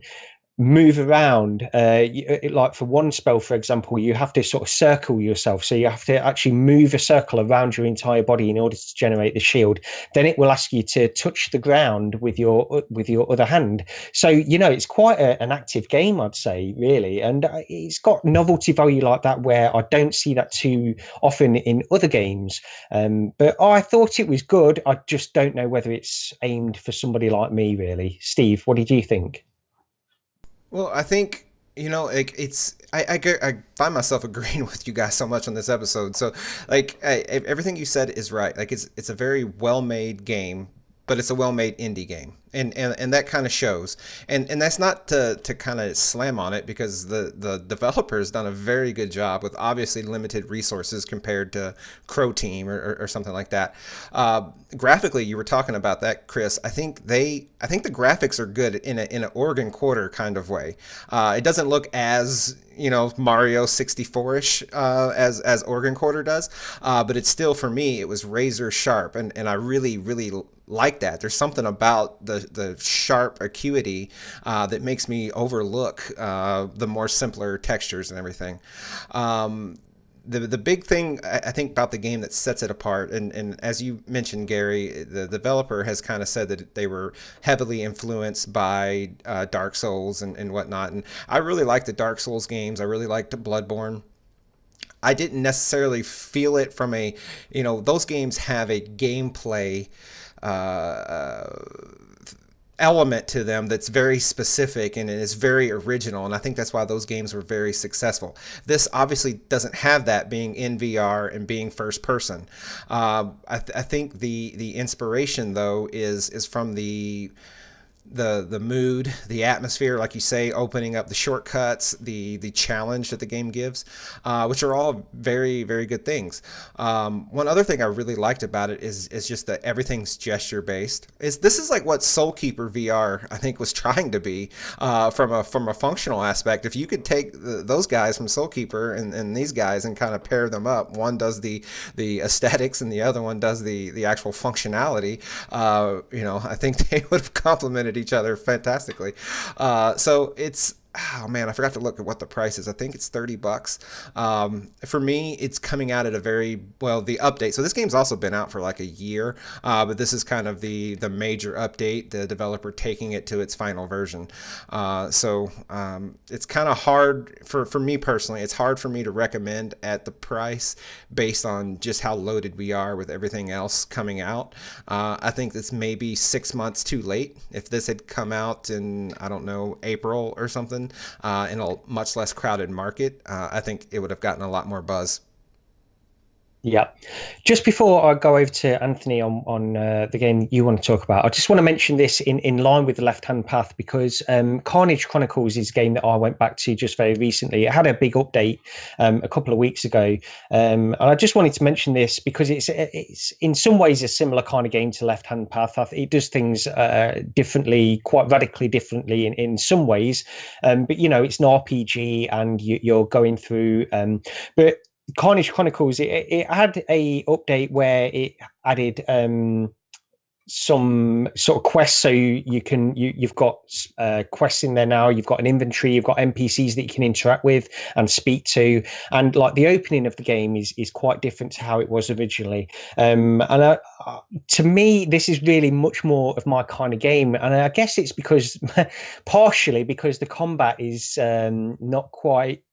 move around. Like for one spell, for example, you have to sort of circle yourself, so you have to actually move a circle around your entire body in order to generate the shield. Then it will ask you to touch the ground with your other hand. So it's quite an active game, I'd say, really, and it's got novelty value like that where I don't see that too often in other games. But I thought it was good. I just don't know whether it's aimed for somebody like me, really. Steve, what did you think? Well, I think, I find myself agreeing with you guys so much on this episode. So everything you said is right. Like it's a very well-made game, but it's a well-made indie game. And that kind of shows. And that's not to kind of slam on it, because the developer's done a very good job with obviously limited resources compared to Crow Team or something like that. Graphically, you were talking about that, Chris. I think the graphics are good in an Oregon Quarter kind of way. It doesn't look as Mario 64-ish as Oregon Quarter does, but it's still, for me, it was razor sharp, and I really, really like that. There's something about the sharp acuity that makes me overlook the more simpler textures and everything. The big thing I think about the game that sets it apart, and as you mentioned, Gary, the developer has kind of said that they were heavily influenced by Dark Souls and whatnot. And I really like the Dark Souls games. I really liked Bloodborne. I didn't necessarily feel it from those games have a gameplay element to them that's very specific and it is very original, and I think that's why those games were very successful. This obviously doesn't have that, being in VR and being first person. I think the inspiration though is from the mood, the atmosphere, like you say, opening up, the shortcuts, the challenge that the game gives, which are all very, very good things. One other thing I really liked about it is just that everything's gesture based. This is like what Soulkeeper VR I think was trying to be from a functional aspect. If you could take those guys from Soulkeeper and these guys and kind of pair them up, one does the aesthetics and the other one does the actual functionality. I think they would have complemented each other fantastically. So it's, oh man, I forgot to look at what the price is. I think it's $30. For me, it's coming out at a the update. So this game's also been out for like a year, but this is kind of the major update, the developer taking it to its final version. So it's kind of hard for me personally. It's hard for me to recommend at the price based on just how loaded we are with everything else coming out. I think it's maybe 6 months too late. If this had come out in, I don't know, April or something, in a much less crowded market, I think it would have gotten a lot more buzz. Yeah. Just before I go over to Anthony on the game you want to talk about, I just want to mention this in line with the left-hand path, because Karnage Chronicles is a game that I went back to just very recently. It had a big update a couple of weeks ago. And I just wanted to mention this because it's in some ways a similar kind of game to left-hand path. It does things differently, quite radically differently in some ways. But, it's an RPG and you're going through... but Karnage Chronicles, it had a update where it added some sort of quests, so you've got quests in there now. You've got an inventory, you've got NPCs that you can interact with and speak to, and like the opening of the game is quite different to how it was originally. To me, this is really much more of my kind of game, and I guess it's because partially because the combat is not quite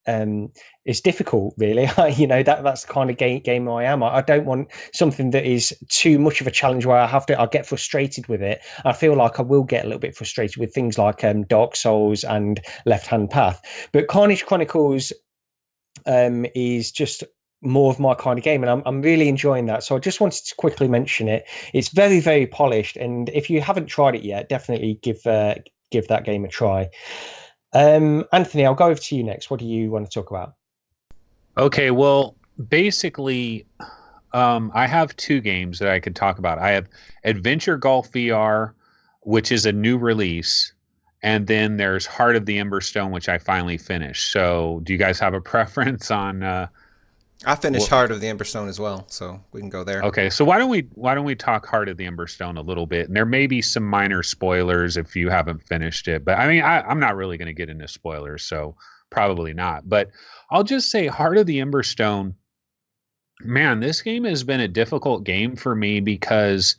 it's difficult, really. That's the kind of game I am. I don't want something that is too much of a challenge where I get frustrated with it. I feel like I will get a little bit frustrated with things like Dark Souls and Left Hand Path. But Karnage Chronicles is just more of my kind of game, and I'm really enjoying that. So I just wanted to quickly mention it. It's very, very polished, and if you haven't tried it yet, definitely give that game a try. Anthony, I'll go over to you next. What do you want to talk about? Okay, well, basically, I have two games that I could talk about. I have Adventure Golf VR, which is a new release, and then there's Heart of the Emberstone, which I finally finished. So, do you guys have a preference on? I finished Heart of the Emberstone as well, so we can go there. Okay, so why don't we talk Heart of the Emberstone a little bit? And there may be some minor spoilers if you haven't finished it, but I mean, I'm not really going to get into spoilers, so probably not. But I'll just say Heart of the Emberstone. Man, this game has been a difficult game for me because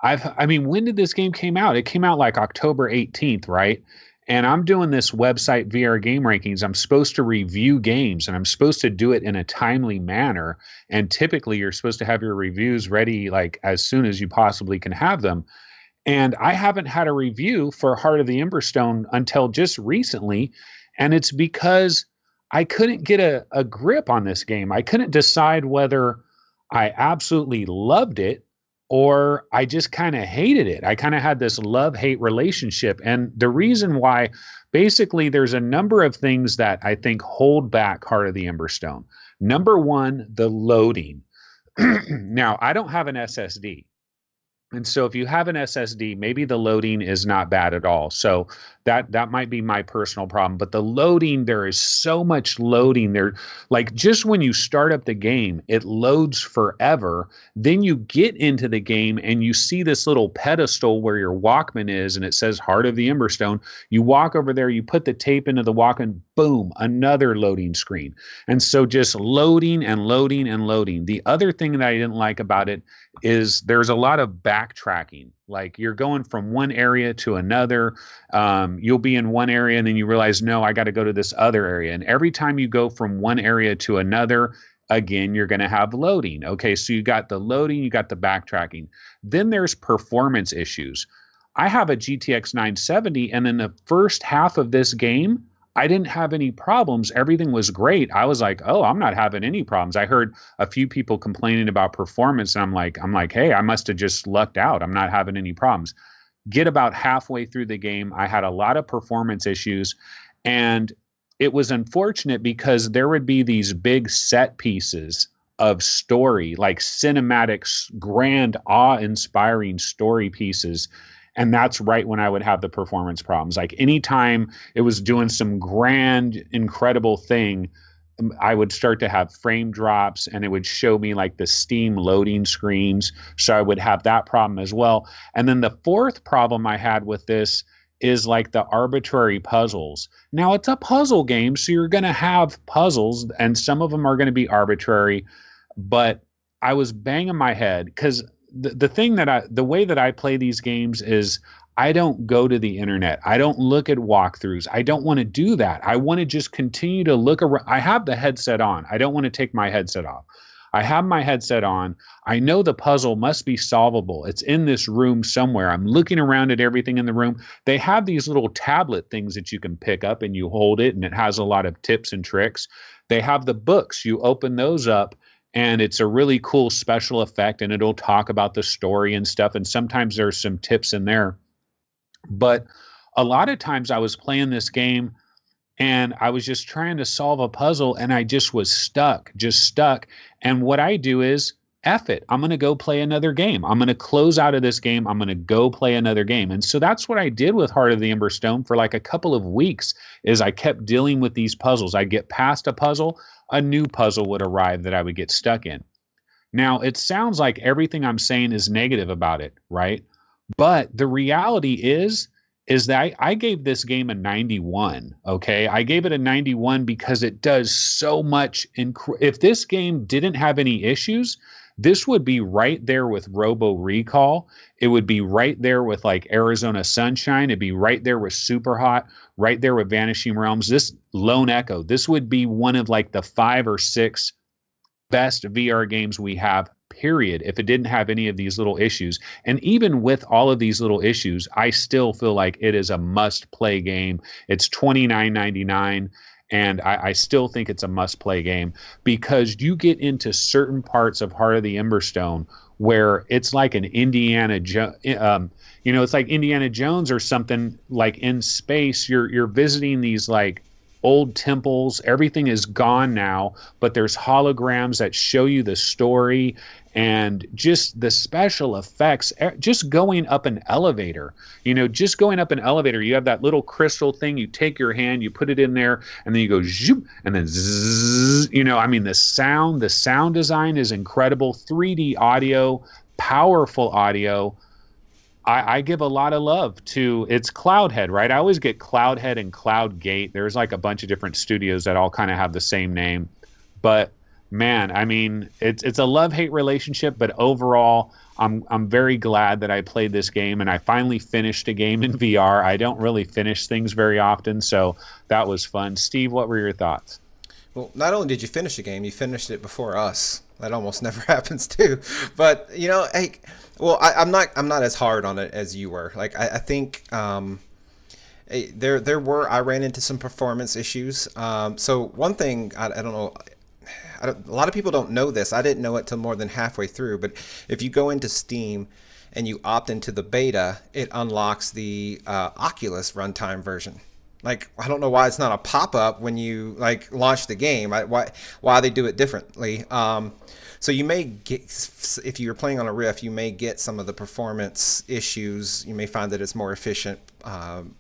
when did this game came out? It came out like October 18th, right? And I'm doing this website VR game rankings. I'm supposed to review games, and I'm supposed to do it in a timely manner. And typically you're supposed to have your reviews ready like as soon as you possibly can have them. And I haven't had a review for Heart of the Emberstone until just recently. And it's because I couldn't get a grip on this game. I couldn't decide whether I absolutely loved it or I just kind of hated it. I kind of had this love-hate relationship. And the reason why, basically, there's a number of things that I think hold back Heart of the Emberstone. Number one, the loading. Now, I don't have an SSD. And so if you have an SSD, maybe the loading is not bad at all. So that might be my personal problem. But the loading, there is so much loading there. Like just when you start up the game, it loads forever. Then you get into the game and you see this little pedestal where your Walkman is, and it says Heart of the Emberstone. You walk over there, you put the tape into the Walkman, boom, another loading screen. And so just loading and loading and loading. The other thing that I didn't like about it is there's a lot of backtracking. Like you're going from one area to another. You'll be in one area and then you realize, no, I got to go to this other area. And every time you go from one area to another, again, you're going to have loading. Okay, so you got the loading, you got the backtracking. Then there's performance issues. I have a GTX 970, and in the first half of this game, I didn't have any problems. Everything was great. I was like, oh, I'm not having any problems. I heard a few people complaining about performance, and I'm like, hey, I must have just lucked out. I'm not having any problems. Get about halfway through the game, I had a lot of performance issues, and it was unfortunate because there would be these big set pieces of story, like cinematic, grand, awe-inspiring story pieces. And that's right when I would have the performance problems. Like anytime it was doing some grand, incredible thing, I would start to have frame drops, and it would show me like the Steam loading screens. So I would have that problem as well. And then the fourth problem I had with this is like the arbitrary puzzles. Now it's a puzzle game, so you're going to have puzzles, and some of them are going to be arbitrary. But I was banging my head because the way that I play these games is I don't go to the internet. I don't look at walkthroughs. I don't want to do that. I want to just continue to look around. I have the headset on. I don't want to take my headset off. I have my headset on. I know the puzzle must be solvable. It's in this room somewhere. I'm looking around at everything in the room. They have these little tablet things that you can pick up and you hold it, and it has a lot of tips and tricks. They have the books. You open those up, and it's a really cool special effect, and it'll talk about the story and stuff. And sometimes there's some tips in there. But a lot of times I was playing this game and I was just trying to solve a puzzle, and I just was stuck. And what I do is, F it. I'm going to go play another game. I'm going to close out of this game. I'm going to go play another game. And so that's what I did with Heart of the Emberstone for like a couple of weeks, is I kept dealing with these puzzles. I'd get past a puzzle, a new puzzle would arrive that I would get stuck in. Now, it sounds like everything I'm saying is negative about it, right? But the reality is that I gave this game a 91, okay? I gave it a 91 because it does so much. If this game didn't have any issues, this would be right there with Robo Recall. It would be right there with like Arizona Sunshine. It'd be right there with Super Hot, right there with Vanishing Realms. This Lone Echo, this would be one of like the 5 or 6 best VR games we have, period, if it didn't have any of these little issues. And even with all of these little issues, I still feel like it is a must-play game. It's $29.99. And I still think it's a must-play game because you get into certain parts of Heart of the Emberstone where it's like an Indiana Jones. It's like Indiana Jones or something, like in space. You're visiting these like old temples. Everything is gone now, but there's holograms that show you the story and just the special effects. Just going up an elevator, you have that little crystal thing. You take your hand, you put it in there, and then you go zoom, and then zzz, the sound design is incredible. 3D audio, powerful audio. I give a lot of love to it's Cloudhead, right? I always get Cloudhead and Cloudgate. There's like a bunch of different studios that all kind of have the same name. But man, I mean, it's a love-hate relationship, but overall, I'm very glad that I played this game and I finally finished a game in VR. I don't really finish things very often, so that was fun. Steve, what were your thoughts? Well, not only did you finish the game, you finished it before us. That almost never happens too. But hey, well, I'm not as hard on it as you were. Like I think I ran into some performance issues. So one thing I don't know. A lot of people don't know this. I didn't know it till more than halfway through. But if you go into Steam and you opt into the beta, it unlocks the Oculus runtime version. Like, I don't know why it's not a pop-up when you like launch the game. Why they do it differently. So you may get, if you're playing on a Rift, you may get some of the performance issues. You may find that it's more efficient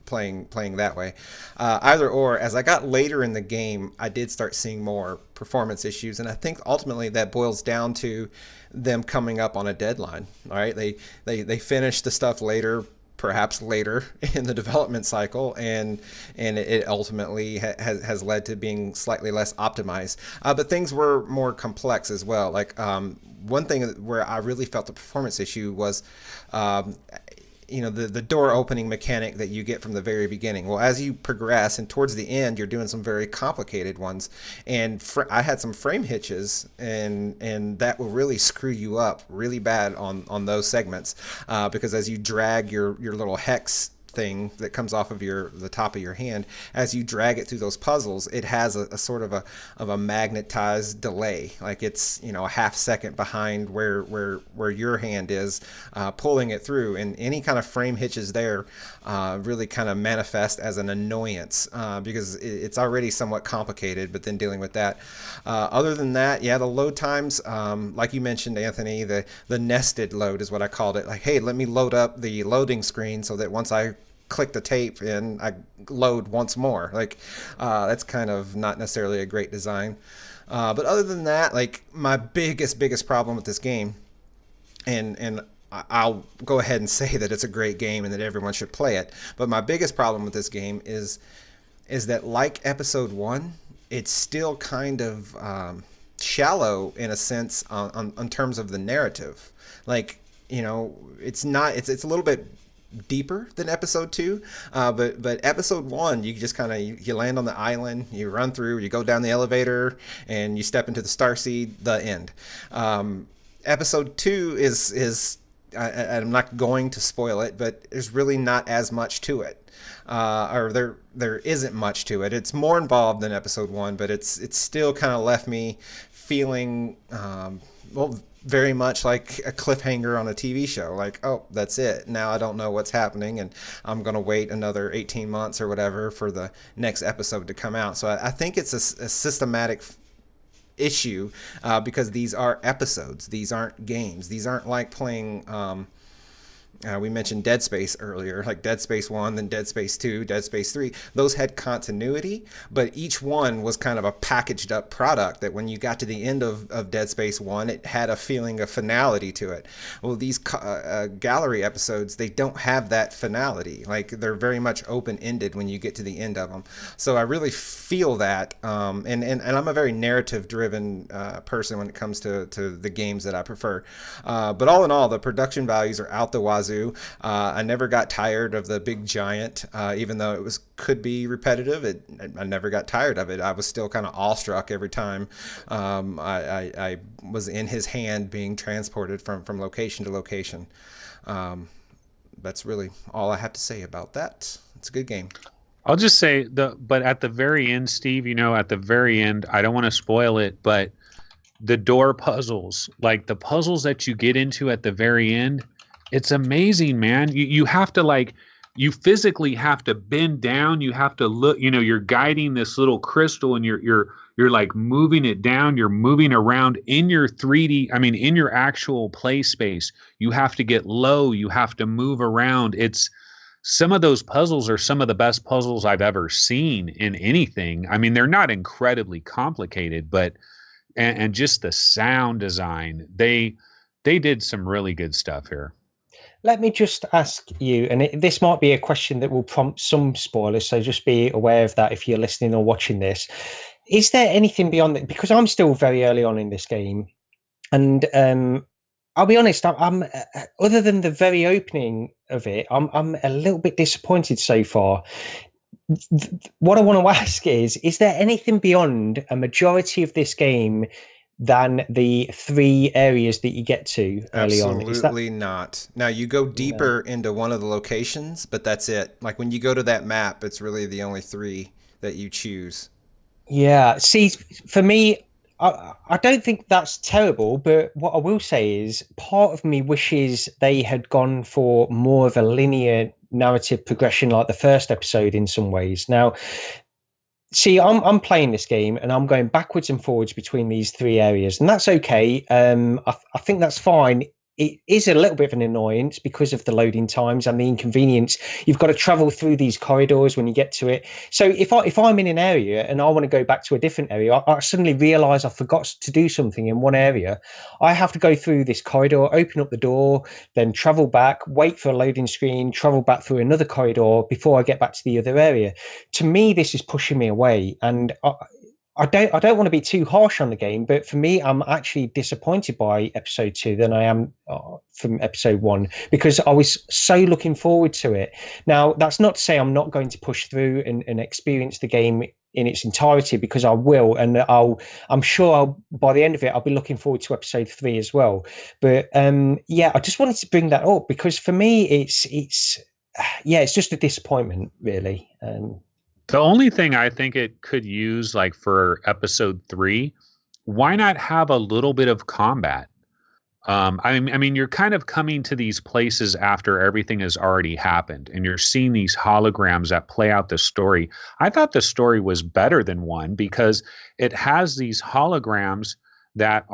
playing that way. Either or, as I got later in the game, I did start seeing more performance issues, and I think ultimately that boils down to them coming up on a deadline. All right, they finish the stuff later, perhaps later in the development cycle, and it ultimately has led to being slightly less optimized. But things were more complex as well. Like one thing where I really felt the performance issue was the door opening mechanic that you get from the very beginning. Well, as you progress and towards the end, you're doing some very complicated ones, and I had some frame hitches, and that will really screw you up really bad on those segments, because as you drag your little hex thing that comes off of the top of your hand, as you drag it through those puzzles, it has a sort of a magnetized delay, like it's a half second behind where your hand is pulling it through, and any kind of frame hitches there really kind of manifest as an annoyance, because it's already somewhat complicated, but then dealing with that. Other than that, yeah, the load times, like you mentioned, Anthony, the nested load is what I called it. Like, hey, let me load up the loading screen so that once I click the tape and I load once more. Like that's kind of not necessarily a great design. But other than that, like my biggest problem with this game, and I'll go ahead and say that it's a great game and that everyone should play it. But my biggest problem with this game is that, like Episode 1, it's still kind of shallow in a sense on terms of the narrative. Like, it's not. It's a little bit deeper than Episode 2, but Episode 1, you just kind of you land on the island, you run through, you go down the elevator, and you step into the starseed. The end. Episode 2 is I'm not going to spoil it, but there's really not as much to it, or there isn't much to it. It's more involved than Episode 1, but it's still kind of left me feeling very much like a cliffhanger on a TV show. Like, oh, that's it. Now I don't know what's happening, and I'm going to wait another 18 months or whatever for the next episode to come out. So I think it's a systematic issue, because these are episodes. These aren't games. These aren't like playing... we mentioned Dead Space earlier, like Dead Space 1, then Dead Space 2, Dead Space 3. Those had continuity, but each one was kind of a packaged up product that when you got to the end of Dead Space 1, it had a feeling of finality to it. Well, these gallery episodes, they don't have that finality. Like, they're very much open-ended when you get to the end of them. So I really feel that, and I'm a very narrative-driven person when it comes to the games that I prefer. But all in all, the production values are out the wazoo. I never got tired of the big giant, even though it could be repetitive. I never got tired of it. I was still kind of awestruck every time I was in his hand being transported from location to location. That's really all I have to say about that. It's a good game. I'll just say but at the very end, Steve, at the very end, I don't want to spoil it, but the door puzzles, like the puzzles that you get into at the very end, it's amazing, man. You have to you physically have to bend down. You have to look, you're guiding this little crystal and you're like moving it down. You're moving around in your 3D, in your actual play space. You have to get low. You have to move around. Some of those puzzles are some of the best puzzles I've ever seen in anything. They're not incredibly complicated, but and just the sound design, they did some really good stuff here. Let me just ask you, and this might be a question that will prompt some spoilers, so just be aware of that if you're listening or watching this. Is there anything beyond that? Because I'm still very early on in this game, and I'll be honest, I'm other than the very opening of it, I'm a little bit disappointed so far. What I want to ask is there anything beyond a majority of this game than the 3 areas that you get to early on? Absolutely not. Now, you go deeper into one of the locations, but that's it. Like when you go to that map, it's really the only 3 that you choose. Yeah. See, for me, I don't think that's terrible, but what I will say is part of me wishes they had gone for more of a linear narrative progression like the first episode in some ways. Now, see, I'm playing this game and I'm going backwards and forwards between these 3 areas, and that's okay. I think that's fine. It is a little bit of an annoyance because of the loading times and the inconvenience. You've got to travel through these corridors when you get to it. So if I'm in an area and I want to go back to a different area, I suddenly realize I forgot to do something in one area. I have to go through this corridor, open up the door, then travel back, wait for a loading screen, travel back through another corridor before I get back to the other area. To me, this is pushing me away, and I don't want to be too harsh on the game, but for me, I'm actually disappointed by episode 2 than I am from episode 1, because I was so looking forward to it. Now, that's not to say I'm not going to push through and experience the game in its entirety, because I will, and I'm sure by the end of it, I'll be looking forward to episode 3 as well. But yeah, I just wanted to bring that up because for me, it's just a disappointment, really. The only thing I think it could use, like for episode 3, why not have a little bit of combat? You're kind of coming to these places after everything has already happened, and you're seeing these holograms that play out the story. I thought the story was better than 1 because it has these holograms that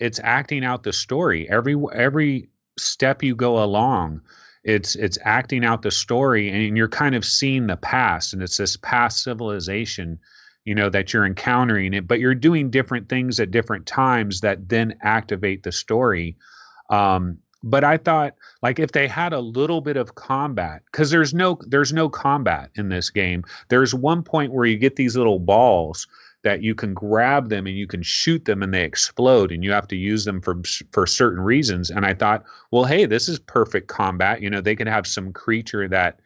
it's acting out the story. Every step you go along, it's acting out the story, and you're kind of seeing the past, and it's this past civilization, that you're encountering it, but you're doing different things at different times that then activate the story. But I thought, like, if they had a little bit of combat, because there's no combat in this game. There's one point where you get these little balls that you can grab them and you can shoot them and they explode, and you have to use them for certain reasons. And I thought, well, hey, this is perfect combat. They could have some creature that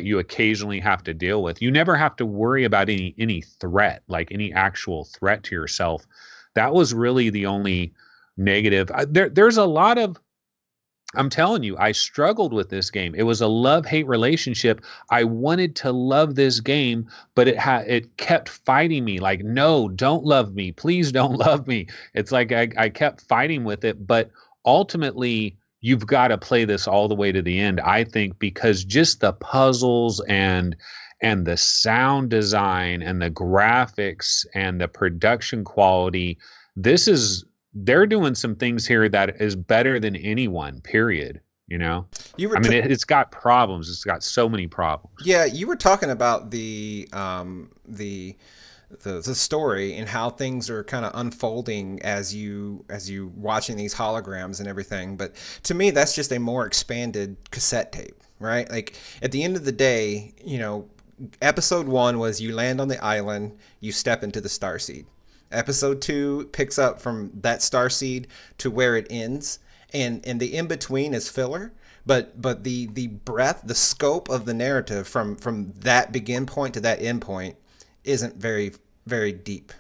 you occasionally have to deal with. You never have to worry about any threat, like any actual threat to yourself. That was really the only negative. There's a lot of, I'm telling you, I struggled with this game. It was a love-hate relationship. I wanted to love this game, but it kept fighting me. Like, no, don't love me. Please don't love me. It's like I kept fighting with it, but ultimately you've got to play this all the way to the end, I think, because just the puzzles and the sound design and the graphics and the production quality, they're doing some things here that is better than anyone, period. It's got problems. It's got so many problems. Yeah, you were talking about the story and how things are kind of unfolding as you watching these holograms and everything. But to me, that's just a more expanded cassette tape, right? Like at the end of the day, episode 1 was you land on the island, you step into the starseed. Episode 2 picks up from that starseed to where it ends, and the in between is filler. But the breadth, the scope of the narrative from that begin point to that end point isn't very, very deep.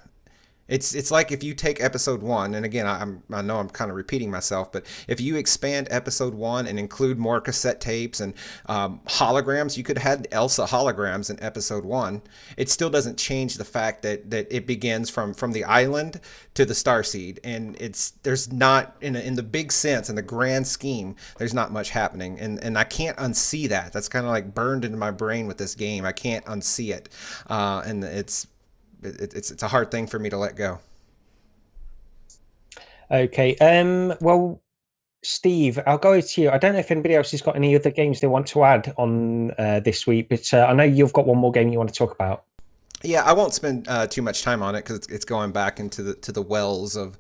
It's like if you take episode 1, and again, I know I'm kind of repeating myself, but if you expand episode 1 and include more cassette tapes and holograms, you could have had Elsa holograms in episode 1. It still doesn't change the fact that it begins from the island to the starseed, and there's not in the big sense, in the grand scheme, there's not much happening, and I can't unsee that. That's kind of like burned into my brain with this game. I can't unsee it, and it's a hard thing for me to let go. Okay. Well, Steve, I'll go to you. I don't know if anybody else has got any other games they want to add on this week, but I know you've got one more game you want to talk about. Yeah, I won't spend too much time on it because it's going back into the wells of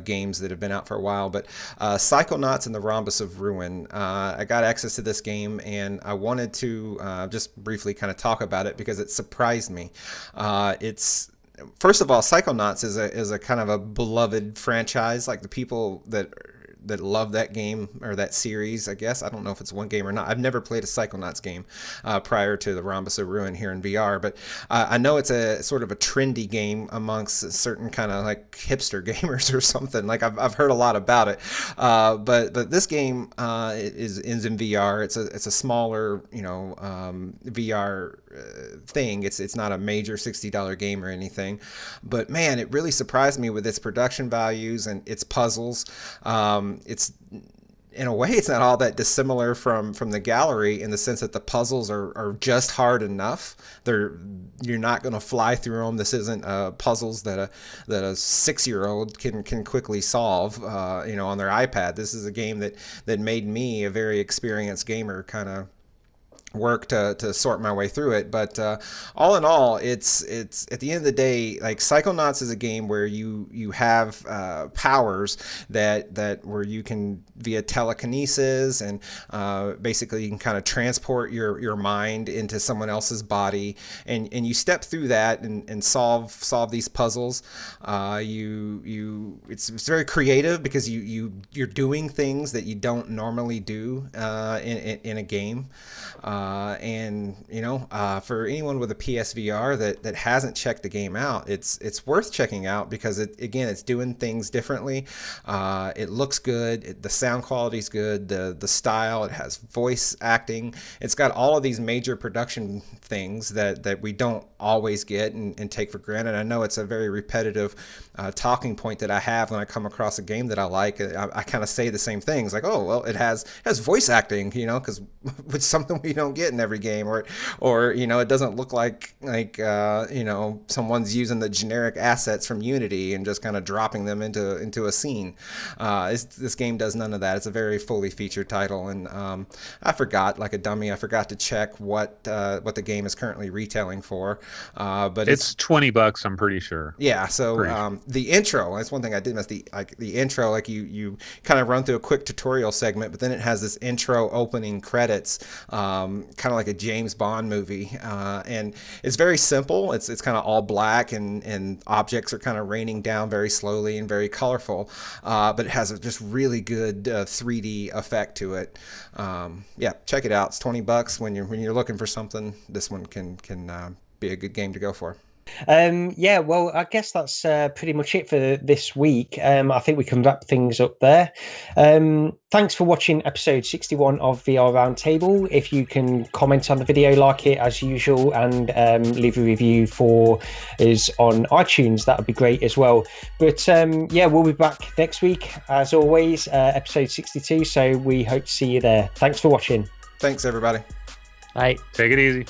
games that have been out for a while. But Psychonauts and the Rhombus of Ruin, I got access to this game, and I wanted to just briefly kind of talk about it because it surprised me. First of all, Psychonauts is a kind of a beloved franchise. Like the people that love that game or that series, I guess. I don't know if it's one game or not. I've never played a Psychonauts game prior to the Rhombus of Ruin here in VR, but I know it's a sort of a trendy game amongst certain kind of like hipster gamers or something. Like I've heard a lot about it, but this game is in VR. It's a smaller, VR thing. It's not a major $60 game or anything, but man, it really surprised me with its production values and its puzzles. It's in a way, it's not all that dissimilar from the gallery in the sense that the puzzles are just hard enough. You're not going to fly through them. This isn't puzzles that a 6-year-old can quickly solve, on their iPad. This is a game that made me, a very experienced gamer, kind of work to sort my way through it. But all in all, it's at the end of the day, like Psychonauts is a game where you have powers that where you can, via telekinesis and basically you can kind of transport your mind into someone else's body, and you step through that and solve these puzzles. It's very creative because you're doing things that you don't normally do in a game. For anyone with a PSVR that hasn't checked the game out, it's worth checking out because it's doing things differently. It looks good. The sound quality is good. The style, it has voice acting. It's got all of these major production things that we don't always get and take for granted. I know it's a very repetitive talking point that I have when I come across a game that I like. I kind of say the same things, like, oh, well, it has voice acting, because it's something we don't get in every game, or it doesn't look like someone's using the generic assets from Unity and just kind of dropping them into a scene. This game does none of that. It's a very fully featured title, and I forgot, like a dummy, I forgot to check what the game is currently retailing for, but it's $20, I'm pretty sure. Yeah, so the intro, that's one thing I did miss. The intro, like you kind of run through a quick tutorial segment, but then it has this intro opening credits, kind of like a James Bond movie, and it's very simple. It's kind of all black, and objects are kind of raining down very slowly and very colorful, but it has a just really good 3D effect to it. Check it out. It's $20 when you're looking for something. This one can be a good game to go for. Well, I guess that's pretty much it for this week. I think we can wrap things up there. Thanks for watching episode 61 of VR Roundtable. If you can comment on the video, like it as usual, and leave a review for us on iTunes, that would be great as well. But we'll be back next week as always, episode 62. So we hope to see you there. Thanks for watching. Thanks, everybody. Bye. Take it easy.